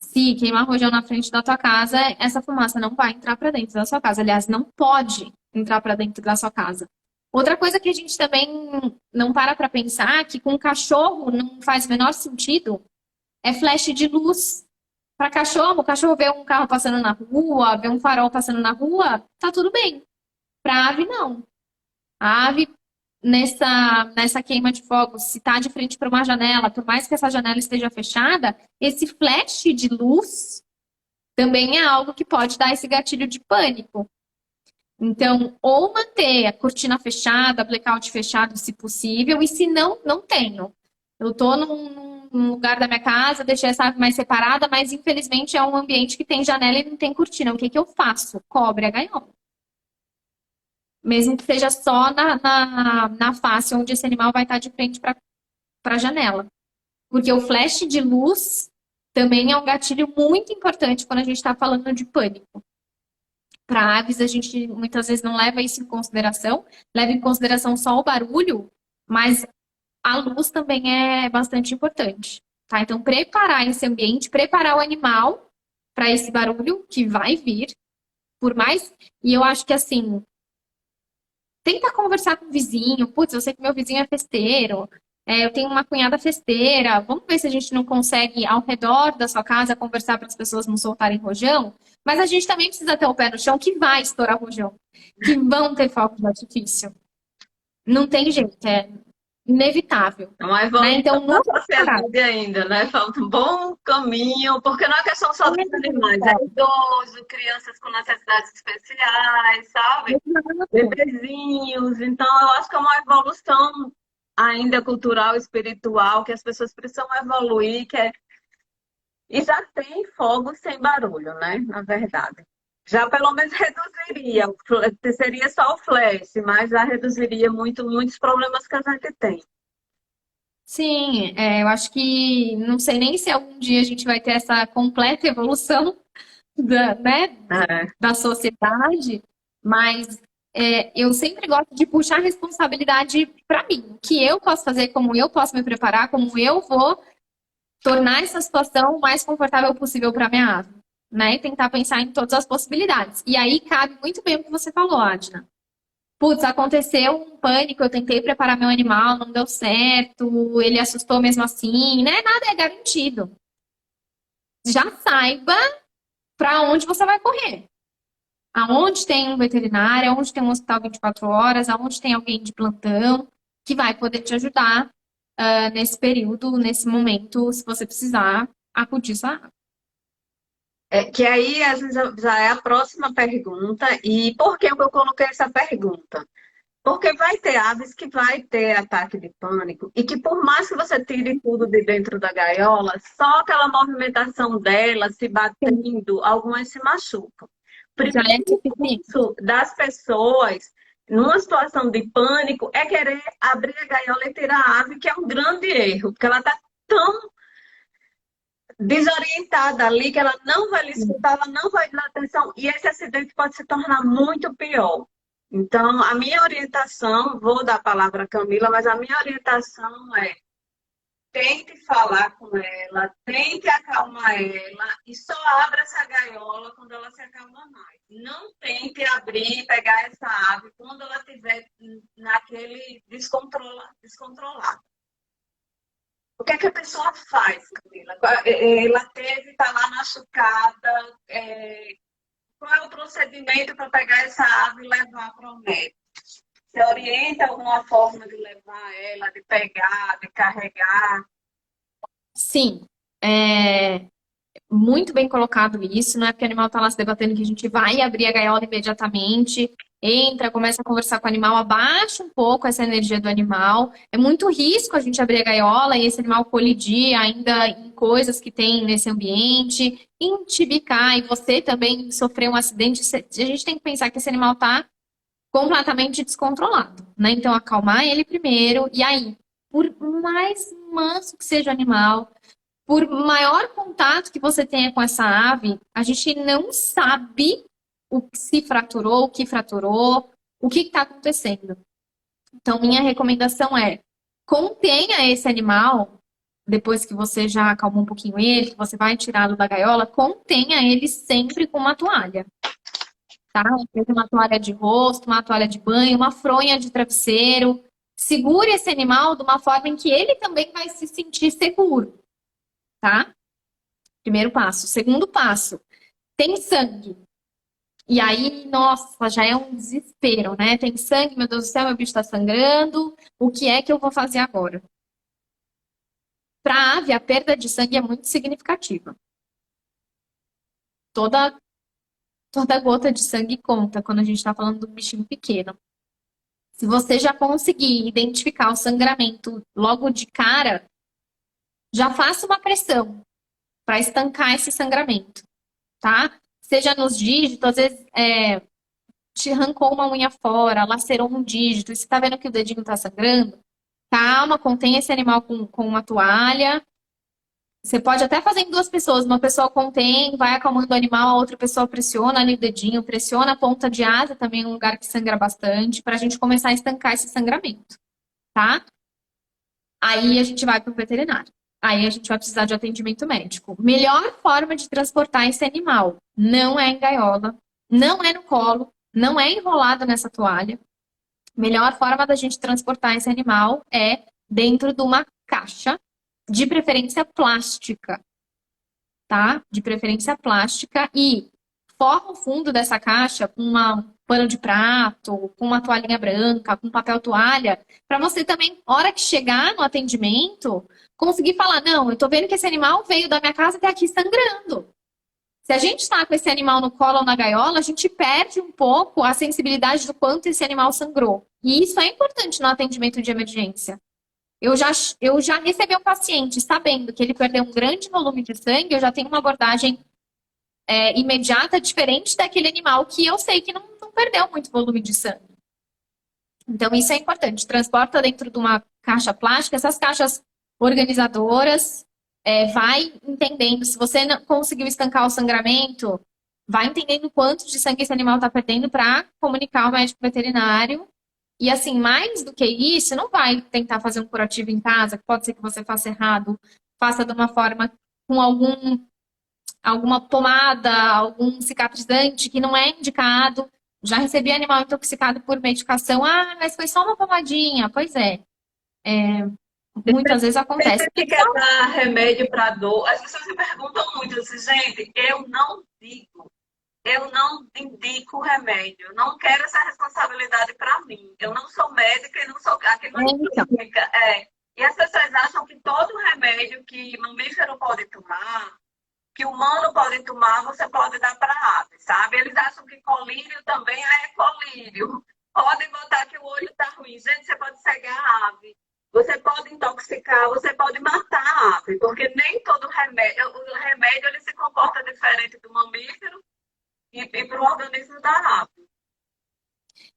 Se queimar rojão na frente da tua casa, essa fumaça não vai entrar para dentro da sua casa. Aliás, não pode entrar para dentro da sua casa. Outra coisa que a gente também não para pensar, que com cachorro não faz o menor sentido, é flash de luz para cachorro. O cachorro vê um carro passando na rua, vê um farol passando na rua, tá tudo bem. Para ave, não. A ave, nessa queima de fogos, se tá de frente para uma janela, por mais que essa janela esteja fechada, esse flash de luz também é algo que pode dar esse gatilho de pânico. Então, ou manter a cortina fechada, blackout fechado, se possível, e se não, não tenho. Eu tô num lugar da minha casa, deixei essa ave mais separada, mas infelizmente é um ambiente que tem janela e não tem cortina. O que eu faço? Cobre a gaiola. Mesmo que seja só na face onde esse animal vai estar de frente para a janela. Porque o flash de luz também é um gatilho muito importante quando a gente está falando de pânico. Para aves, a gente muitas vezes não leva isso em consideração, leva em consideração só o barulho, mas a luz também é bastante importante. Tá? Então, preparar esse ambiente, preparar o animal para esse barulho que vai vir, por mais. E eu acho que assim, tenta conversar com o vizinho. Putz, eu sei que meu vizinho é festeiro. Eu tenho uma cunhada festeira. Vamos ver se a gente não consegue, ao redor da sua casa, conversar para as pessoas não soltarem rojão. Mas a gente também precisa ter o pé no chão que vai estourar rojão. Que vão ter fogos de artifício. Não tem jeito, é inevitável. É uma evolução Né? Então, da nunca parar. sociedade ainda, né? Falta um bom caminho, porque não é questão só dos animais, é idoso, crianças com necessidades especiais, sabe? Bebezinhos. Então, eu acho que é uma evolução ainda cultural, espiritual, que as pessoas precisam evoluir, e já tem fogo sem barulho, né? Na verdade. Já pelo menos reduziria, seria só o flash, mas já reduziria muitos problemas que a gente tem. Sim, eu acho que não sei nem se algum dia a gente vai ter essa completa evolução né, É. da sociedade, mas eu sempre gosto de puxar a responsabilidade para mim. O que eu posso fazer, como eu posso me preparar, como eu vou tornar essa situação o mais confortável possível para minha ave, né? E tentar pensar em todas as possibilidades. E aí cabe muito bem o que você falou, Adna. Putz, aconteceu um pânico, eu tentei preparar meu animal, não deu certo, ele assustou mesmo assim, né? Nada é garantido. Já saiba para onde você vai correr. Aonde tem um veterinário, aonde tem um hospital 24 horas, aonde tem alguém de plantão que vai poder te ajudar nesse período, nesse momento, se você precisar acudir sua água. Que aí, às vezes, já é a próxima pergunta. E por que eu coloquei essa pergunta? Porque vai ter aves que vai ter ataque de pânico e que por mais que você tire tudo de dentro da gaiola, só aquela movimentação dela se batendo, algumas se machucam. já é primeiro suficiente. impulso das pessoas, numa situação de pânico, é querer abrir a gaiola e tirar a ave, que é um grande erro, porque ela está tão desorientada ali que ela não vai lhe escutar, ela não vai dar atenção, e esse acidente pode se tornar muito pior. Então, a minha orientação, vou dar a palavra à Camila, mas a minha orientação é: tente falar com ela, tente acalmar ela e só abra essa gaiola quando ela se acalmar mais. Não tente abrir e pegar essa ave quando ela estiver naquele descontrolado. O que é que a pessoa faz, Camila? Ela teve, está lá machucada, qual é o procedimento para pegar essa ave e levar para o médico? Você orienta alguma forma de levar ela, de pegar, de carregar? Sim, é muito bem colocado isso, não é porque o animal está lá se debatendo que a gente vai abrir a gaiola imediatamente, entra, começa a conversar com o animal, abaixa um pouco essa energia do animal. É muito risco a gente abrir a gaiola e esse animal colidir ainda em coisas que tem nesse ambiente, entibicar e você também sofrer um acidente. A gente tem que pensar que esse animal está completamente descontrolado, né? Então, acalmar ele primeiro, e aí, por mais manso que seja o animal, por maior contato que você tenha com essa ave, a gente não sabe o que se fraturou, o que fraturou, o que está acontecendo. Então, minha recomendação é: contenha esse animal, depois que você já acalmou um pouquinho ele, que você vai tirá-lo da gaiola, contenha ele sempre com uma toalha. Tá? Uma toalha de rosto, uma toalha de banho, uma fronha de travesseiro. Segure esse animal de uma forma em que ele também vai se sentir seguro, tá? Primeiro passo. Segundo passo, tem sangue. E aí, nossa, já é um desespero, né? Tem sangue, meu Deus do céu, meu bicho tá sangrando. O que é que eu vou fazer agora? Para a ave, a perda de sangue é muito significativa. Toda, toda gota de sangue conta quando a gente está falando de um bichinho pequeno. Se você já conseguir identificar o sangramento logo de cara, já faça uma pressão para estancar esse sangramento, tá? Seja nos dígitos, às vezes te arrancou uma unha fora, lacerou um dígito, e você tá vendo que o dedinho tá sangrando, calma, contém esse animal com uma toalha. Você pode até fazer em duas pessoas. Uma pessoa contém, vai acalmando o animal, a outra pessoa pressiona ali o dedinho, pressiona a ponta de asa, também é um lugar que sangra bastante, para a gente começar a estancar esse sangramento, tá? Aí a gente vai para o veterinário. Aí a gente vai precisar de atendimento médico. Melhor forma de transportar esse animal não é em gaiola, não é no colo, não é enrolado nessa toalha. Melhor forma da gente transportar esse animal é dentro de uma caixa, de preferência plástica, tá? De preferência plástica, e forra o fundo dessa caixa com um pano de prato, com uma toalhinha branca, com papel toalha, para você também, hora que chegar no atendimento, conseguir falar: não, eu tô vendo que esse animal veio da minha casa até aqui sangrando. Se a gente está com esse animal no colo ou na gaiola, a gente perde um pouco a sensibilidade do quanto esse animal sangrou. E isso é importante no atendimento de emergência. Eu já recebi um paciente sabendo que ele perdeu um grande volume de sangue, eu já tenho uma abordagem imediata, diferente daquele animal que eu sei que não perdeu muito volume de sangue. Então, isso é importante. Transporta dentro de uma caixa plástica, essas caixas organizadoras, vai entendendo. Se você não conseguiu estancar o sangramento, vai entendendo quanto de sangue esse animal está perdendo para comunicar ao médico veterinário. E assim, mais do que isso, não vai tentar fazer um curativo em casa, que pode ser que você faça errado, faça de uma forma com alguma pomada, algum cicatrizante que não é indicado. Já recebi animal intoxicado por medicação. Ah, mas foi só uma pomadinha. Pois é. Muitas vezes acontece. Sempre que quer dar remédio para dor, as pessoas me perguntam muito assim: gente, eu não indico remédio, eu não quero essa responsabilidade para mim. Eu não sou médica e não sou aqui não Então, clínica. E as pessoas acham que todo remédio que mamífero pode tomar, que humano pode tomar, você pode dar para ave, sabe? Eles acham que colírio também é colírio. Podem botar que o olho está ruim. Gente, você pode cegar a ave. Você pode intoxicar, você pode matar a ave, porque nem todo remédio, o remédio ele se comporta diferente do mamífero e para o organismo da ave.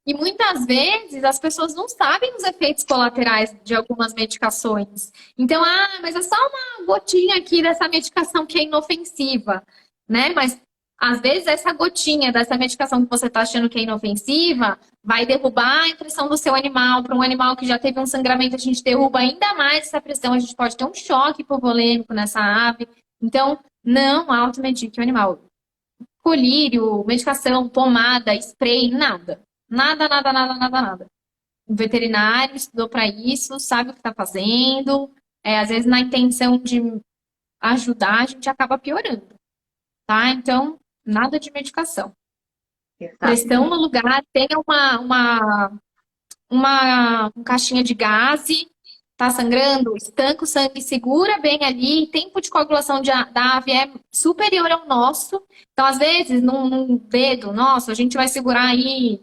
E muitas vezes as pessoas não sabem os efeitos colaterais de algumas medicações. Então, mas é só uma gotinha aqui dessa medicação que é inofensiva, né? Mas às vezes essa gotinha dessa medicação que você está achando que é inofensiva vai derrubar a pressão do seu animal. Para um animal que já teve um sangramento, a gente derruba ainda mais essa pressão, a gente pode ter um choque hipovolêmico nessa ave. Então, não automedique o animal. Colírio, medicação, pomada, spray, nada. Nada, nada, nada, nada, nada. O veterinário estudou para isso, sabe o que está fazendo. Às vezes, na intenção de ajudar, a gente acaba piorando, tá? Então, nada de medicação. Exato. Pressão no lugar, tenha uma caixinha de gaze, tá sangrando, estanca o sangue, segura bem ali. Tempo de coagulação da ave é superior ao nosso. Então, às vezes, num dedo nosso, a gente vai segurar aí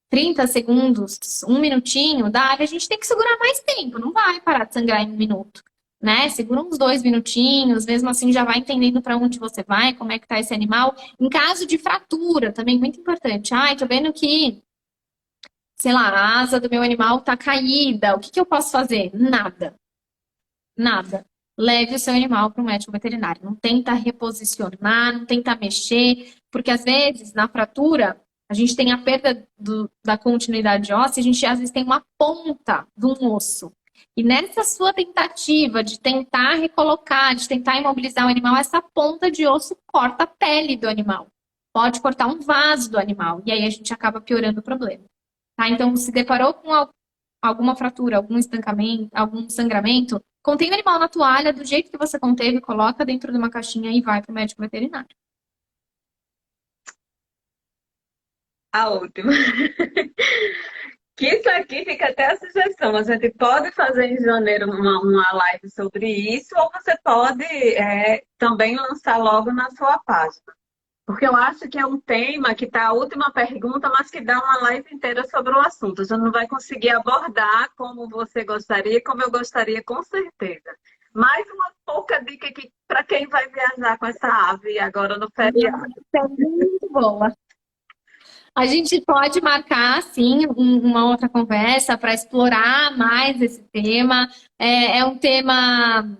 30 segundos, um minutinho, da ave, a gente tem que segurar mais tempo, não vai parar de sangrar em um minuto, né? Segura uns 2 minutinhos, mesmo assim já vai entendendo para onde você vai, como é que tá esse animal. Em caso de fratura, também muito importante. Tô vendo que, sei lá, a asa do meu animal tá caída, o que que eu posso fazer? Nada, nada. Leve o seu animal para o médico veterinário. Não tenta reposicionar, não tenta mexer, porque às vezes na fratura a gente tem a perda da continuidade óssea, a gente às vezes tem uma ponta de um osso. E nessa sua tentativa de tentar recolocar, de tentar imobilizar o animal, essa ponta de osso corta a pele do animal. Pode cortar um vaso do animal. E aí a gente acaba piorando o problema. Tá? Então, se deparou com alguma fratura, algum estancamento, algum sangramento, contém o animal na toalha, do jeito que você conteve, coloca dentro de uma caixinha e vai para o médico veterinário. A última. Que isso aqui fica até a sugestão. A gente pode fazer em janeiro uma live sobre isso, ou você pode também lançar logo na sua página. Porque eu acho que é um tema que está a última pergunta, mas que dá uma live inteira sobre o assunto. Você não vai conseguir abordar como você gostaria, como eu gostaria, com certeza. Mais uma pouca dica aqui para quem vai viajar com essa ave agora no feriado. É muito boa. A gente pode marcar, sim, uma outra conversa para explorar mais esse tema. É um tema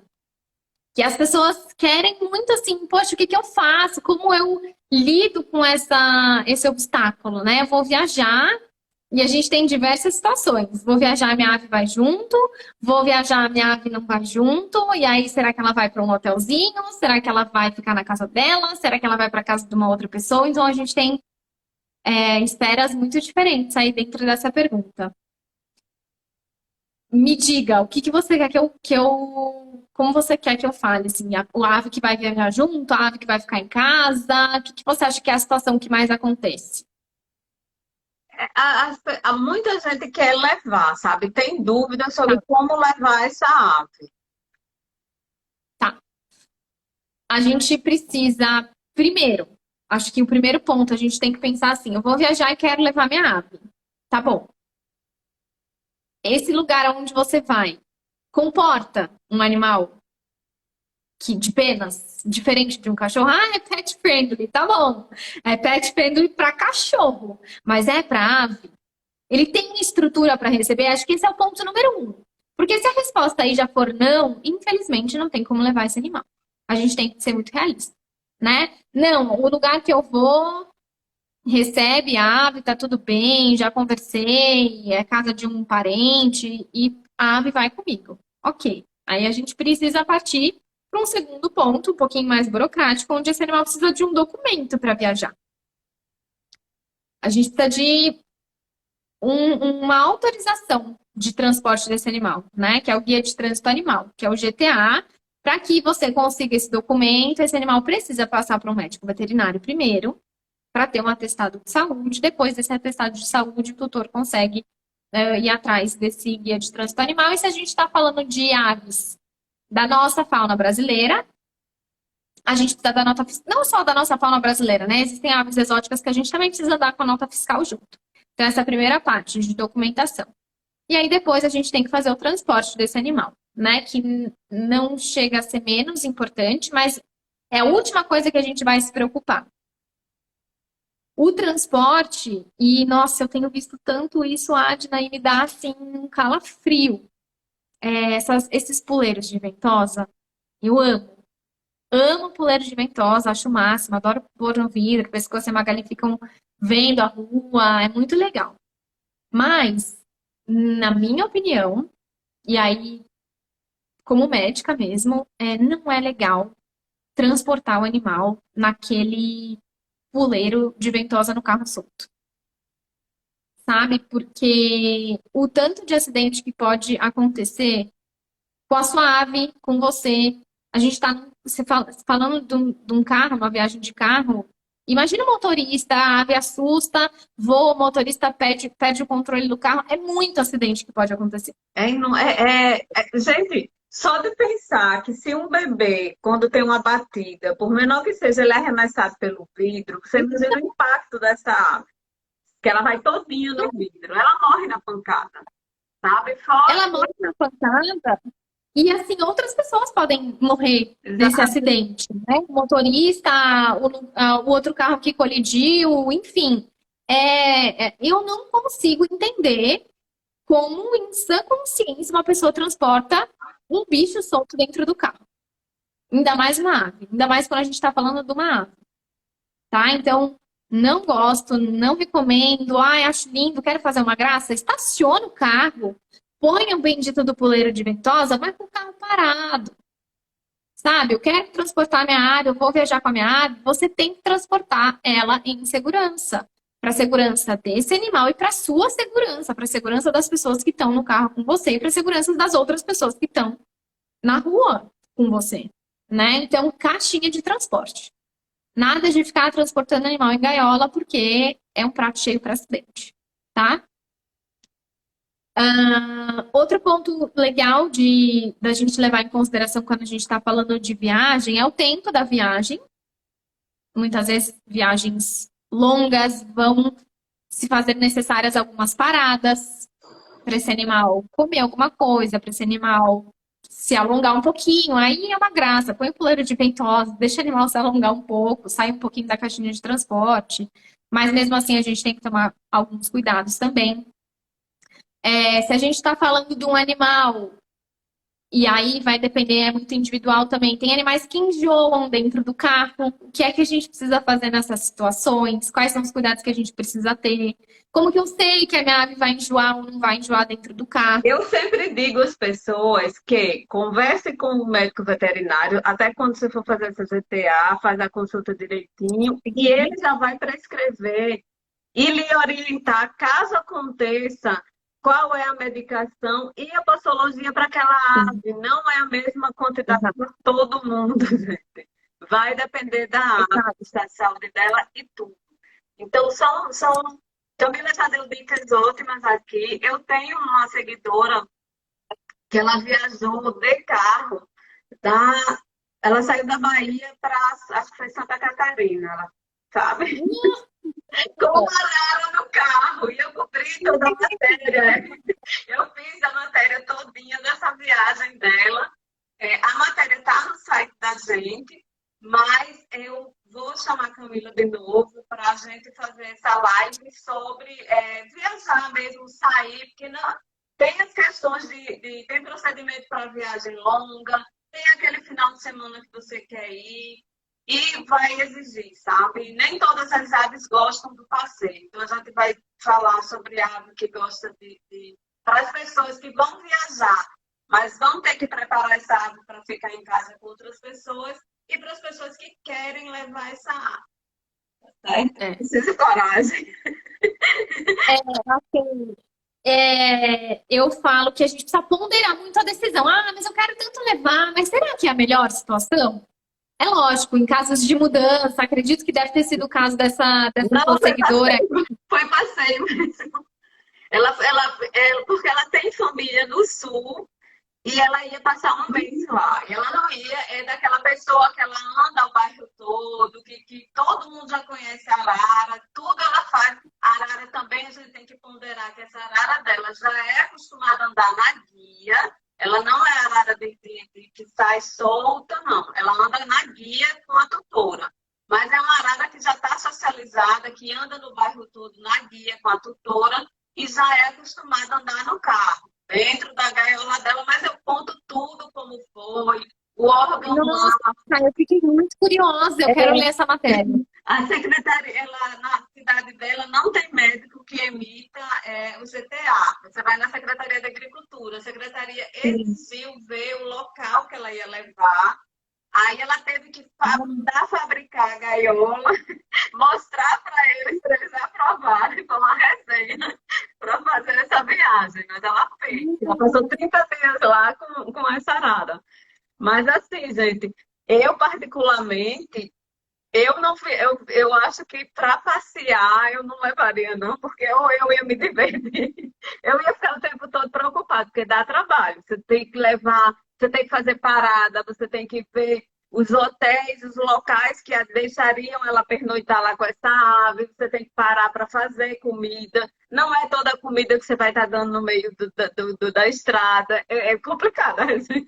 que as pessoas querem muito assim, poxa, o que que eu faço? Como eu lido com esse obstáculo, né? Eu vou viajar e a gente tem diversas situações. Vou viajar, minha ave vai junto. Vou viajar, minha ave não vai junto. E aí, será que ela vai para um hotelzinho? Será que ela vai ficar na casa dela? Será que ela vai para casa de uma outra pessoa? Então, a gente tem esferas muito diferentes aí dentro dessa pergunta. Me diga, o que que você quer como você quer que eu fale? Assim, o ave que vai viajar junto, a ave que vai ficar em casa? O que que você acha que é a situação que mais acontece? Muita gente quer levar, sabe? Tem dúvida sobre como levar essa ave. Tá. A gente precisa, primeiro, acho que o primeiro ponto, a gente tem que pensar assim, eu vou viajar e quero levar minha ave. Tá bom. Esse lugar onde você vai comporta um animal de penas, diferente de um cachorro. É pet friendly, tá bom. É pet friendly para cachorro, mas é para ave. Ele tem estrutura para receber? Acho que esse é o ponto número 1. Porque se a resposta aí já for não, infelizmente não tem como levar esse animal. A gente tem que ser muito realista, né? Não, o lugar que eu vou recebe a ave, tá tudo bem, já conversei, é casa de um parente e a ave vai comigo. Ok. Aí a gente precisa partir para um segundo ponto, um pouquinho mais burocrático, onde esse animal precisa de um documento para viajar. A gente precisa de uma autorização de transporte desse animal, né? Que é o Guia de Trânsito Animal, que é o GTA. Para que você consiga esse documento, esse animal precisa passar para um médico veterinário primeiro, para ter um atestado de saúde. Depois desse atestado de saúde, o tutor consegue ir atrás desse guia de trânsito animal. E se a gente está falando de aves da nossa fauna brasileira, a gente precisa da nota fiscal, não só da nossa fauna brasileira, né? Existem aves exóticas que a gente também precisa dar com a nota fiscal junto. Então, essa é a primeira parte de documentação. E aí, depois, a gente tem que fazer o transporte desse animal, né? Que não chega a ser menos importante, mas é a última coisa que a gente vai se preocupar. O transporte, e nossa, eu tenho visto tanto isso, Adna, e me dá assim um calafrio. Esses puleiros de ventosa, eu amo. Amo puleiro de ventosa, acho o máximo, adoro pôr no vidro, pescoço e a Magali ficam vendo a rua, é muito legal. Mas, na minha opinião, e aí, como médica mesmo, não é legal transportar o animal naquele puleiro de ventosa no carro solto, sabe? Porque o tanto de acidente que pode acontecer com a sua ave, com você. A gente está falando de um carro, uma viagem de carro. Imagina o motorista, a ave assusta, voa, o motorista perde o controle do carro. É muito acidente que pode acontecer. Gente, só de pensar que se um bebê, quando tem uma batida, por menor que seja, ele é arremessado pelo vidro, você imagina o impacto dessa ave, que ela vai todinha no vidro, ela morre na pancada, sabe? Fora, Ela morre na pancada e, assim, outras pessoas podem morrer nesse acidente, né? O motorista, o outro carro que colidiu, enfim. Eu não consigo entender como, em sã consciência, uma pessoa transporta um bicho solto dentro do carro. Ainda mais uma ave. Ainda mais quando a gente está falando de uma ave. Tá? Então, não gosto, não recomendo. Ai, acho lindo, quero fazer uma graça. Estaciona o carro, põe o bendito do puleiro de ventosa, vai com o carro parado. Sabe? Eu quero transportar minha ave, eu vou viajar com a minha ave. Você tem que transportar ela em segurança. Para a segurança desse animal e para a sua segurança, para a segurança das pessoas que estão no carro com você e para a segurança das outras pessoas que estão na rua com você, né? Então, caixinha de transporte. Nada de ficar transportando animal em gaiola, porque é um prato cheio para acidente, tá? Outro ponto legal da gente levar em consideração quando a gente está falando de viagem é o tempo da viagem. Muitas vezes viagens longas vão se fazer necessárias algumas paradas para esse animal comer alguma coisa, para esse animal se alongar um pouquinho. Aí é uma graça. Põe o puleiro de ventosa, deixa o animal se alongar um pouco, sai um pouquinho da caixinha de transporte. Mas mesmo assim a gente tem que tomar alguns cuidados também. Se a gente está falando de um animal, e aí vai depender, é muito individual também. Tem animais que enjoam dentro do carro. O que é que a gente precisa fazer nessas situações? Quais são os cuidados que a gente precisa ter? Como que eu sei que a minha ave vai enjoar ou não vai enjoar dentro do carro? eu sempre digo às pessoas que converse com o médico veterinário, até quando você for fazer essa CTA, faz a consulta direitinho, e ele já vai prescrever e lhe orientar, caso aconteça, qual é a medicação e a posologia para aquela ave. Não é a mesma quantidade para todo mundo, gente. Vai depender da ave, da saúde dela e tudo. Então, Camila já deu dicas ótimas aqui. Eu tenho uma seguidora que ela viajou de carro, da... ela saiu da Bahia para, acho que foi Santa Catarina, sabe? Com uma arara no carro, e eu cobri toda a matéria. Eu fiz a matéria todinha dessa viagem dela. A matéria está no site da gente, mas eu vou chamar a Camila de novo para a gente fazer essa live sobre viajar mesmo, sair, porque não, tem as questões tem procedimento para viagem longa, tem aquele final de semana que você quer ir, e vai exigir, sabe? Nem todas as aves gostam do passeio. Então, a gente vai falar sobre a ave que gosta para as pessoas que vão viajar, mas vão ter que preparar essa ave para ficar em casa com outras pessoas e para as pessoas que querem levar essa ave. Precisa de coragem. Assim, eu falo que a gente precisa ponderar muito a decisão. Ah, mas eu quero tanto levar, mas será que é a melhor situação? É lógico, em casos de mudança, acredito que deve ter sido o caso dessa sua seguidora. Foi passeio mesmo. Porque ela tem família no sul e ela ia passar um mês lá. E ela não ia, é daquela pessoa que ela anda o bairro todo, que todo mundo já conhece a arara, tudo ela faz. A arara também, a gente tem que ponderar que essa arara dela já é acostumada a andar na guia. Ela não é arara que sai solta, não. Ela anda na guia com a tutora. Mas é uma arara que já está socializada, que que anda no bairro todo na guia com a tutora e já é acostumada a andar no carro, dentro da gaiola dela, mas eu conto tudo como foi, o órgão lá. Nossa, eu fiquei muito curiosa. Eu quero ler essa matéria. A secretaria, ela, na cidade dela, não tem médico que emita o CTA. Você vai na Secretaria da Agricultura. A secretaria Sim. exigiu ver o local que ela ia levar. Aí ela teve que mandar fabricar a gaiola, mostrar para eles aprovarem, foi uma resenha para fazer essa viagem. Mas ela fez. Ela passou 30 dias lá com essa arara. Mas assim, gente, eu particularmente eu não eu acho que para passear eu não levaria, não, porque eu ia me divertir. Eu ia ficar o tempo todo preocupada, porque dá trabalho. Você tem que levar, você tem que fazer parada, você tem que ver os hotéis, os locais que a deixariam ela pernoitar lá com essa ave, você tem que parar para fazer comida. Não é toda a comida que você vai estar dando no meio da estrada. É complicado, assim.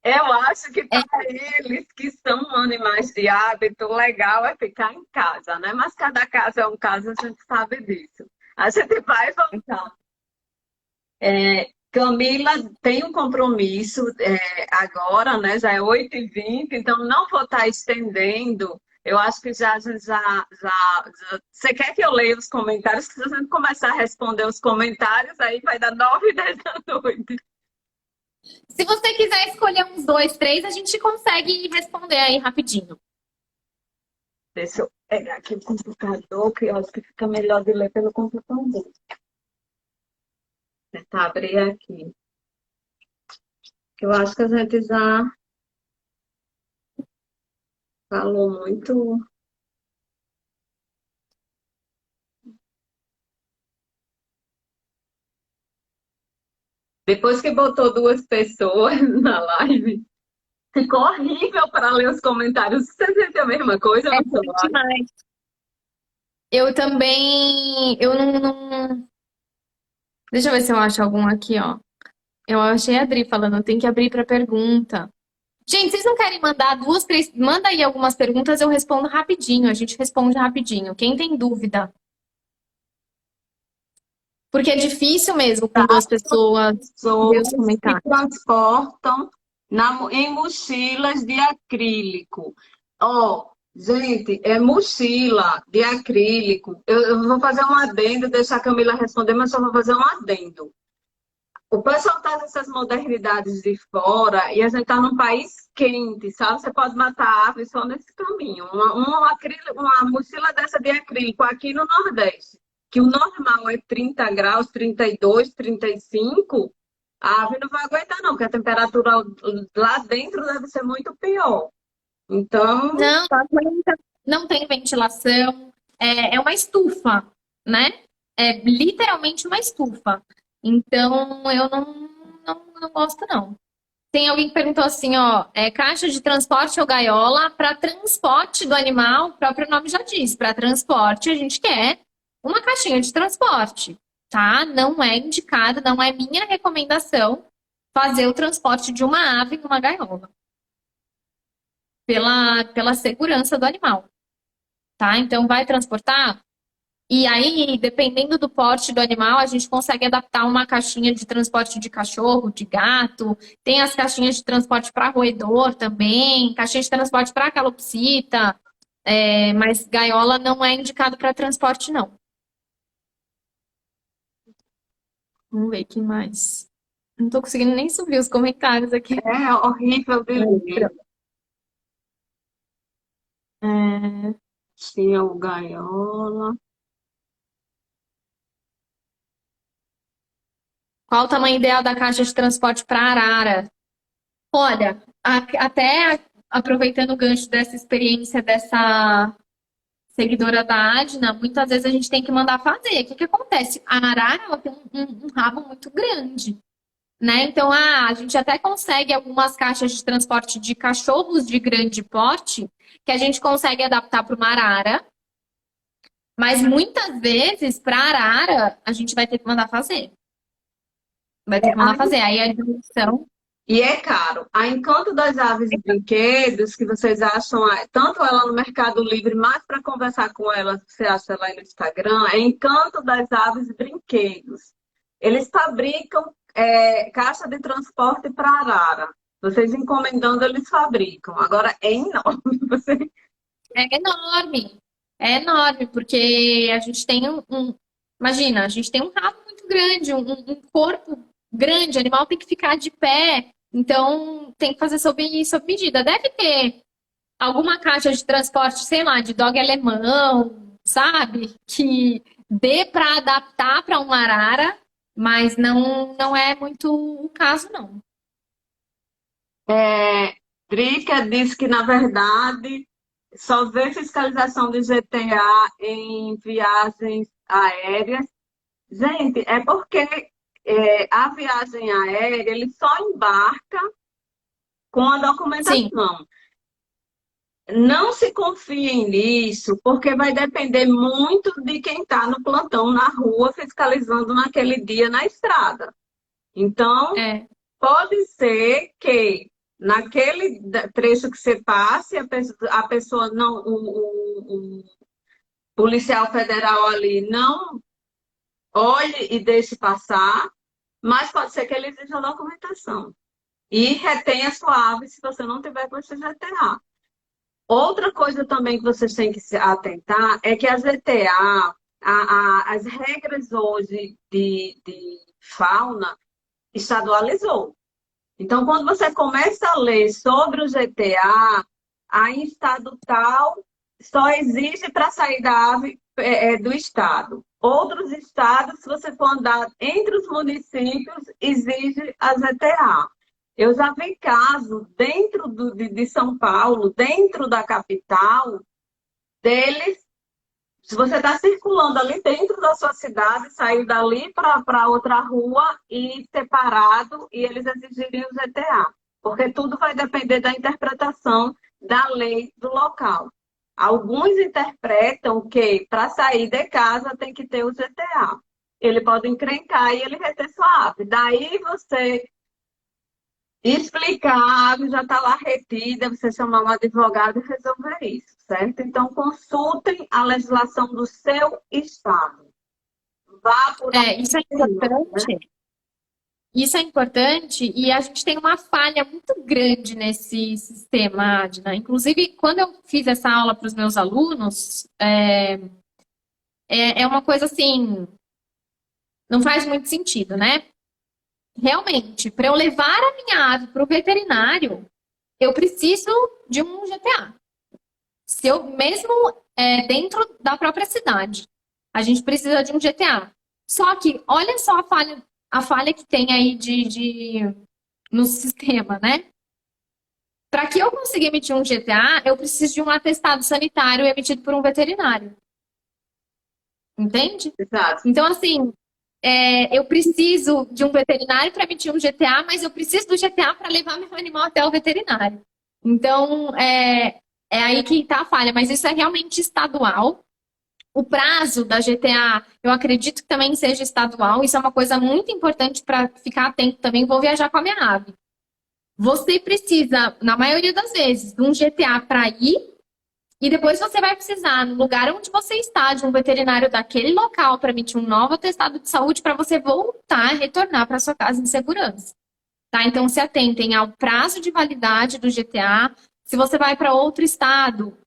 Eu acho que É, para eles que são animais de hábito, o legal é ficar em casa, né? Mas cada caso é um caso, a gente sabe disso. A gente vai voltar. Camila tem um compromisso agora, né? Já é 8h20, então não vou estar estendendo. Eu acho que já, a gente já. Você quer que eu leia os comentários? Se a gente começar a responder os comentários, aí vai dar 9h10 da noite. se você quiser escolher uns dois, três, a gente consegue responder aí rapidinho. Deixa eu pegar aqui o computador, que eu acho que fica melhor de ler pelo computador. Tentar abrir aqui. Eu acho que a gente já falou muito. Depois que botou duas pessoas na live, ficou horrível para ler os comentários. Você sente a mesma coisa É no ruim celular? demais. Eu também, eu não. Deixa eu ver se eu acho algum aqui, ó. Eu achei a Adri falando, tem que abrir para pergunta. Gente, vocês não querem mandar duas, três? Manda aí algumas perguntas, eu respondo rapidinho. A gente responde rapidinho. Quem tem dúvida? Porque é difícil mesmo com duas pessoas ver os Pessoas que comentários. transportam em mochilas de acrílico. Ó, gente, é mochila de acrílico. Eu vou fazer um adendo, deixar a Camila responder, mas só vou fazer um adendo. O pessoal traz essas modernidades de fora e a gente está num país quente, sabe? Você pode matar a ave só nesse caminho. Uma mochila dessa de acrílico aqui no Nordeste, que o normal é 30 graus, 32, 35, a ave não vai aguentar, não, porque a temperatura lá dentro deve ser muito pior. Então, Não, não tem ventilação. É uma estufa, né? É literalmente uma estufa. Então, eu não gosto, não. Tem alguém que perguntou assim, ó, caixa de transporte ou gaiola? Para transporte do animal, o próprio nome já diz, para transporte a gente quer uma caixinha de transporte, tá? Não é indicado, não é minha recomendação fazer o transporte de uma ave em uma gaiola, pela segurança do animal, tá? Então vai transportar? E aí, dependendo do porte do animal, a gente consegue adaptar uma caixinha de transporte de cachorro, de gato. Tem as caixinhas de transporte para roedor também, caixinha de transporte para calopsita. Mas gaiola não é indicado para transporte, não. Vamos ver quem mais. Não tô conseguindo nem subir os comentários aqui. é horrível de ler. É, Tinha o gaiola. Qual o tamanho ideal da caixa de transporte para arara? Olha, até aproveitando o gancho dessa experiência dessa seguidora da Adna, muitas vezes a gente tem que mandar fazer. O que que acontece? A arara ela tem um rabo muito grande, né? Então, a gente até consegue algumas caixas de transporte de cachorros de grande porte que a gente consegue adaptar para uma arara, mas muitas vezes para arara a gente vai ter que mandar fazer. Vai ter que mandar fazer. Aí a dimensão. E é caro. A Encanto das Aves e Brinquedos, que vocês acham, tanto ela no Mercado Livre, mais para conversar com ela, você acha ela aí no Instagram, é Encanto das Aves e Brinquedos. Eles fabricam caixa de transporte para arara. Vocês encomendando, eles fabricam. Agora é enorme. Você... É enorme. É enorme, porque a gente tem imagina, a gente tem um rabo muito grande, um corpo grande, o animal tem que ficar de pé, então tem que fazer sob medida. Deve ter alguma caixa de transporte, sei lá, de dog alemão, sabe? Que dê para adaptar para um arara, mas não é muito o caso, não. Drica diz que, na verdade, só vê fiscalização de GTA em viagens aéreas. Gente, é porque a viagem aérea ele só embarca com a Sim, documentação. Não se confiem nisso, porque vai depender muito de quem está no plantão na rua fiscalizando naquele dia na estrada. Então, é. pode ser que naquele trecho que você passe, a pessoa não, o policial federal ali não olhe e deixe passar, mas pode ser que ele exija documentação. E retenha sua ave se você não tiver com esse GTA. Outra coisa também que vocês têm que se atentar é que a GTA, as regras hoje de fauna estadualizou. Então, quando você começa a ler sobre o GTA, em estado tal só exige para sair da ave do estado. Outros estados, se você for andar entre os municípios, exige a ZTA. Eu já vi casos dentro de São Paulo, dentro da capital, deles se você está circulando ali dentro da sua cidade, saiu dali para outra rua e separado, e eles exigiriam o GTA, porque tudo vai depender da interpretação da lei do local. Alguns interpretam que para sair de casa tem que ter o GTA. Ele pode encrencar e ele reter sua ave. Daí você explicar, já está lá retida, você chamar um advogado e resolver isso, certo? Então, consultem a legislação do seu estado. Vá por É, isso é aí, né? importante. Isso é importante e a gente tem uma falha muito grande nesse sistema, Adna. Inclusive, quando eu fiz essa aula para os meus alunos, é uma coisa assim, não faz muito sentido, né? Realmente, para eu levar a minha ave para o veterinário, eu preciso de um GTA. Se eu, mesmo dentro da própria cidade, a gente precisa de um GTA. Só que, olha só a falha que tem aí no sistema, né? Para que eu consiga emitir um GTA, eu preciso de um atestado sanitário emitido por um veterinário. Entende? Exato. Então, assim, eu preciso de um veterinário para emitir um GTA, mas eu preciso do GTA para levar meu animal até o veterinário. Então, é aí que está a falha, mas isso é realmente estadual. O prazo da GTA, eu acredito que também seja estadual. Isso é uma coisa muito importante para ficar atento também. Vou viajar com a minha ave. Você precisa, na maioria das vezes, de um GTA para ir e depois você vai precisar, no lugar onde você está, de um veterinário daquele local para emitir um novo atestado de saúde para você voltar, retornar para sua casa em segurança. Tá? Então, se atentem ao prazo de validade do GTA. Se você vai para outro estado,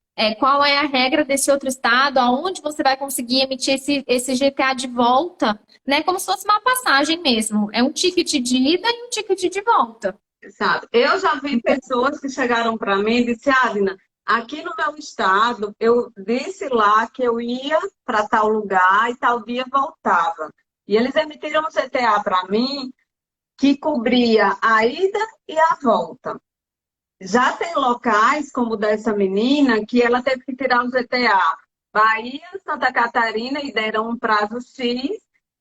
qual é a regra desse outro estado, aonde você vai conseguir emitir esse GTA de volta, né? Como se fosse uma passagem mesmo. É um ticket de ida e um ticket de volta. Exato. Eu já vi pessoas que chegaram para mim e disseram, Adina, aqui no meu estado, eu disse lá que eu ia para tal lugar e tal dia voltava. E eles emitiram um CTA para mim que cobria a ida e a volta. Já tem locais, como o dessa menina, que ela teve que tirar o GTA Bahia, Santa Catarina, e deram um prazo X.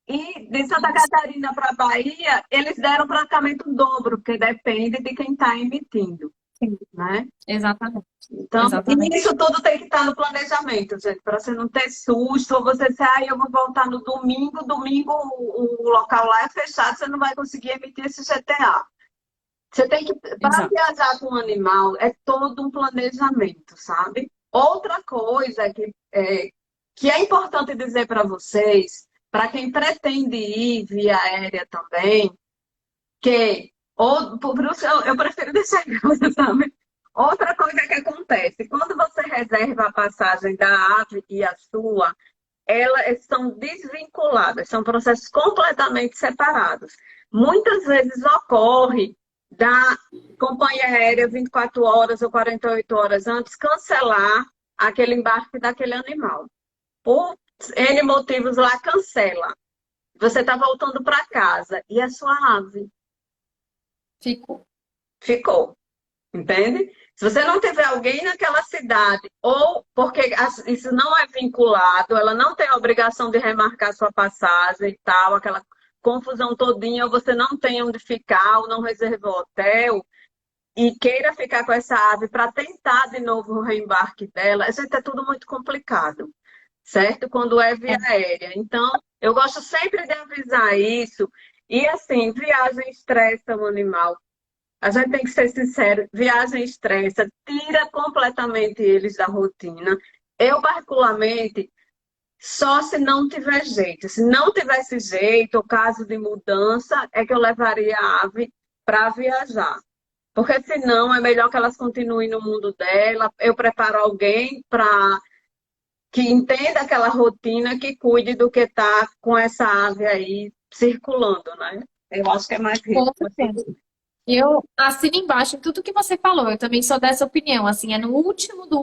E de Santa Isso. Catarina para Bahia, eles deram praticamente o dobro, porque depende de quem está emitindo, Sim, né? exatamente. Então, e Exatamente. isso tudo tem que estar no planejamento, gente, para você não ter susto, ou você dizer, eu vou voltar no domingo, domingo o local lá é fechado, você não vai conseguir emitir esse GTA. Você tem que, para Exato. viajar com um animal, é todo um planejamento, sabe? Outra coisa que é importante dizer para vocês, para quem pretende ir via aérea também, que por isso eu prefiro deixar em casa, sabe? Outra coisa que acontece, quando você reserva a passagem da ave e a sua, elas são desvinculadas, são processos completamente separados. Muitas vezes ocorre da companhia aérea 24 horas ou 48 horas antes cancelar aquele embarque daquele animal. Por N motivos lá, cancela. Você está voltando para casa e a sua ave Fico. ficou. Entende? Se você não tiver alguém naquela cidade, ou porque isso não é vinculado, ela não tem a obrigação de remarcar sua passagem e tal, aquela confusão todinha, ou você não tem onde ficar, ou não reservou hotel, e queira ficar com essa ave para tentar de novo o reembarque dela, isso é tudo muito complicado, certo? Quando é via aérea. Então, eu gosto sempre de avisar isso. E assim, viagem estressa o animal. A gente tem que ser sincero, viagem estressa, tira completamente eles da rotina. Eu, particularmente, só se não tiver jeito. Se não tivesse jeito, ou caso de mudança, é que eu levaria a ave para viajar. Porque senão é melhor que elas continuem no mundo dela. Eu preparo alguém para que entenda aquela rotina, que cuide do que está com essa ave aí circulando, né? Eu acho que é mais Com rico. certeza. Eu assino embaixo em tudo que você falou. Eu também sou dessa opinião. Assim, é no último, do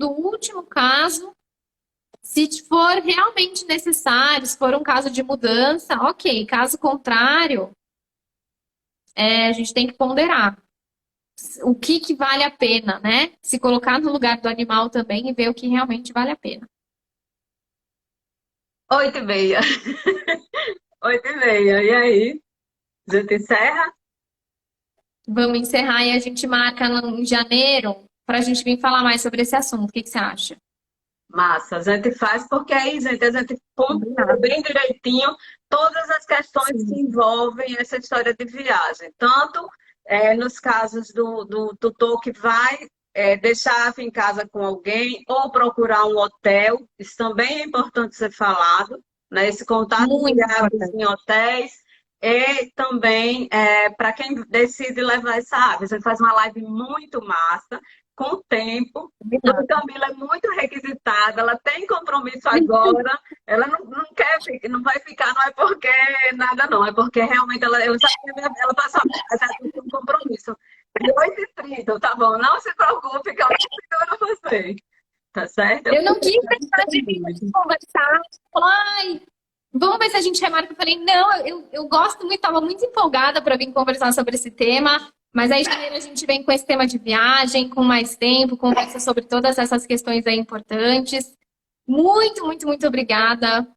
último caso. Se for realmente necessário, se for um caso de mudança, ok. Caso contrário, a gente tem que ponderar o que que vale a pena, né? Se colocar no lugar do animal também e ver o que realmente vale a pena. 8h30. 8h30. E aí? A gente encerra? Vamos encerrar e a gente marca em janeiro para a gente vir falar mais sobre esse assunto. O que que você acha? Massa. A gente faz porque aí, gente, a gente pontua bem direitinho todas as questões que Sim. envolvem essa história de viagem. Tanto nos casos do tutor que vai deixar a ave em casa com alguém ou procurar um hotel. Isso também é importante ser falado, né? Esse contato de Muito aves importante. em hotéis. E também para quem decide levar essa ave. A gente faz uma live muito massa, com o tempo. Dona Combinado. Camila é muito requisitada, ela tem compromisso agora, ela não quer, não vai ficar, não é porque nada não, é porque realmente eu sabia que ela passou, já tem um compromisso. De 8h30, tá bom, não se preocupe que eu não seguro você, tá certo? Eu não quis deixar de vir aqui conversar. Falou, ai, vamos ver se a gente remarca. Eu falei, não, eu gosto muito, estava muito empolgada para vir conversar sobre esse tema. Mas aí, em janeiro, a gente vem com esse tema de viagem, com mais tempo, conversa sobre todas essas questões aí importantes. Muito, muito, muito obrigada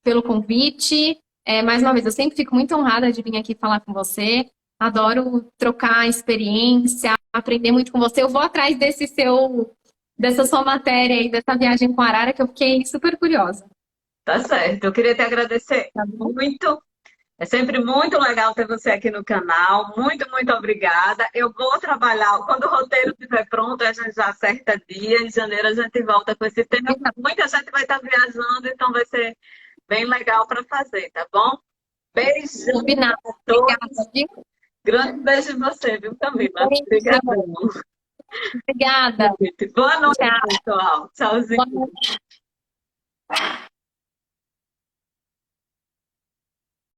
pelo convite. Mais uma vez, eu sempre fico muito honrada de vir aqui falar com você. Adoro trocar experiência, aprender muito com você. Eu vou atrás dessa sua matéria aí, dessa viagem com a Arara, que eu fiquei super curiosa. Tá certo, eu queria te agradecer Tá bom? muito. É sempre muito legal ter você aqui no canal. Muito, muito obrigada. Eu vou trabalhar. Quando o roteiro estiver pronto, a gente já acerta dia. Em janeiro a gente volta com esse tema. Muita gente vai estar viajando, então vai ser bem legal para fazer, tá bom? Beijão Combinado. a Obrigada, todos. viu? Grande beijo em você, viu, Camila? Beijo. Obrigadão. Obrigada. Boa noite, Tchau. pessoal. Boa Tchauzinho. noite.